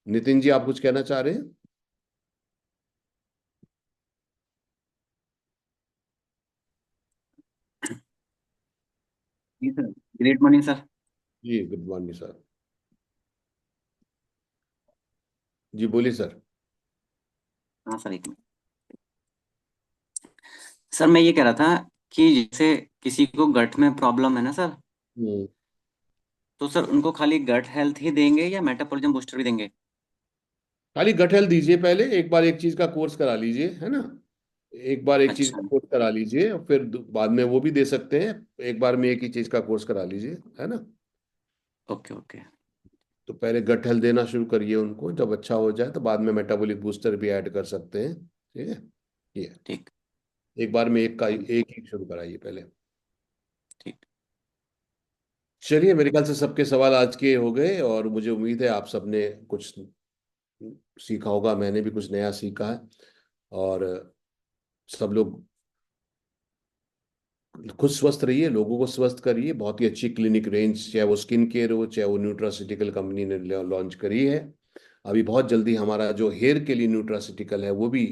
नितिन जी, आप कुछ कहना चाह रहे हैं? जी सर। Great morning sir. जी गुड मॉर्निंग सर। जी बोलिए सर। हाँ सर, एक मिनट। सर मैं ये कह रहा था कि जैसे किसी को गट में प्रॉब्लम है ना सर, हम्म। तो सर उनको खाली गट हेल्थ ही देंगे या मेटाबॉलिज्म बूस्टर भी देंगे? खाली गठल दीजिए, पहले एक बार एक चीज का कोर्स करा लीजिए, है ना। एक बार एक चीज अच्छा। का कोर्स करा लीजिए और फिर बाद में वो भी दे सकते हैं। एक बार में एक ही चीज का कोर्स करा लीजिए, है ना। Okay okay. तो पहले गठल देना शुरू करिए उनको, जब अच्छा हो जाए तो बाद में मेटाबॉलिक बूस्टर भी ऐड कर सकते हैं। ठीक है। ये ठीक। एक बार में एक ही शुरू कराइए पहले। ठीक। चलिए, मेरे ख्याल से सबके सवाल आज के हो गए, और मुझे उम्मीद है आप सबने कुछ सीखा होगा, मैंने भी कुछ नया सीखा है। और सब लोग खुद स्वस्थ रहिए, लोगों को स्वस्थ करिए। बहुत ही अच्छी क्लिनिक रेंज, चाहे वो स्किन केयर हो, चाहे वो न्यूट्रासिटिकल कंपनी ने लॉन्च करी है। अभी बहुत जल्दी हमारा जो हेयर के लिए न्यूट्रासिटिकल है वो भी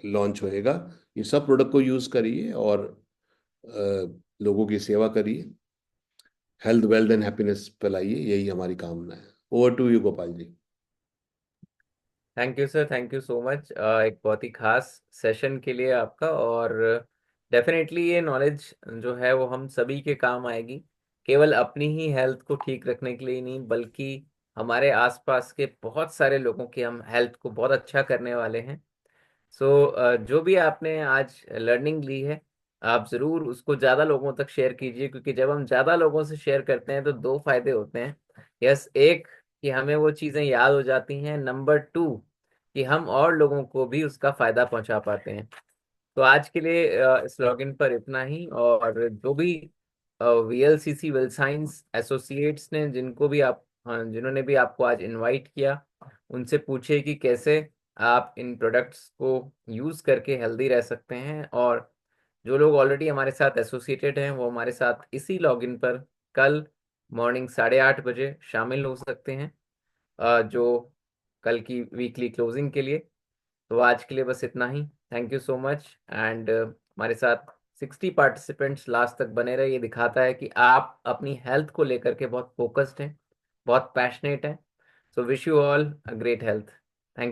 लॉन्च होएगा। ये सब प्रोडक्ट को यूज़ करिए, और लोगों की सेवा करिए, हेल्थ वेल्थ एंड हैप्पीनेस फैलाइए, यही हमारी कामना है। Over to you Gopal ji. Thank you sir, thank you so much एक बहुत ही खास सेशन के लिए आपका। और डेफिनेटली ये नॉलेज जो है वो हम सभी के काम आएगी, केवल अपनी ही हेल्थ को ठीक रखने के लिए ही नहीं, बल्कि हमारे आसपास के बहुत सारे लोगों की हम हेल्थ को बहुत अच्छा करने वाले हैं। जो भी आपने आज लर्निंग ली है, आप ज़रूर उसको ज़्यादा लोगों तक शेयर कीजिए, क्योंकि जब हम ज़्यादा लोगों से शेयर करते हैं तो दो फायदे होते हैं। यस, एक कि हमें वो चीज़ें याद हो जाती हैं, नंबर टू कि हम और लोगों को भी उसका फायदा पहुंचा पाते हैं। तो आज के लिए इस लॉगिन पर इतना ही। और जो भी वीएलसीसी वेल साइंस एसोसिएट्स ने जिनको भी आप हाँ, जिन्होंने भी आपको आज इनवाइट किया, उनसे पूछे कि कैसे आप इन प्रोडक्ट्स को यूज़ करके हेल्दी रह सकते हैं। और जो लोग ऑलरेडी हमारे साथ एसोसिएटेड हैं वो हमारे साथ इसी लॉगिन पर कल मॉर्निंग 8:30 बजे शामिल हो सकते हैं, जो कल की वीकली क्लोजिंग के लिए। तो आज के लिए बस इतना ही। Thank you so much. And हमारे साथ 60 पार्टिसिपेंट्स लास्ट तक बने रहे, ये दिखाता है कि आप अपनी हेल्थ को लेकर के बहुत फोकस्ड हैं, बहुत पैशनेट हैं। So wish you all a great health.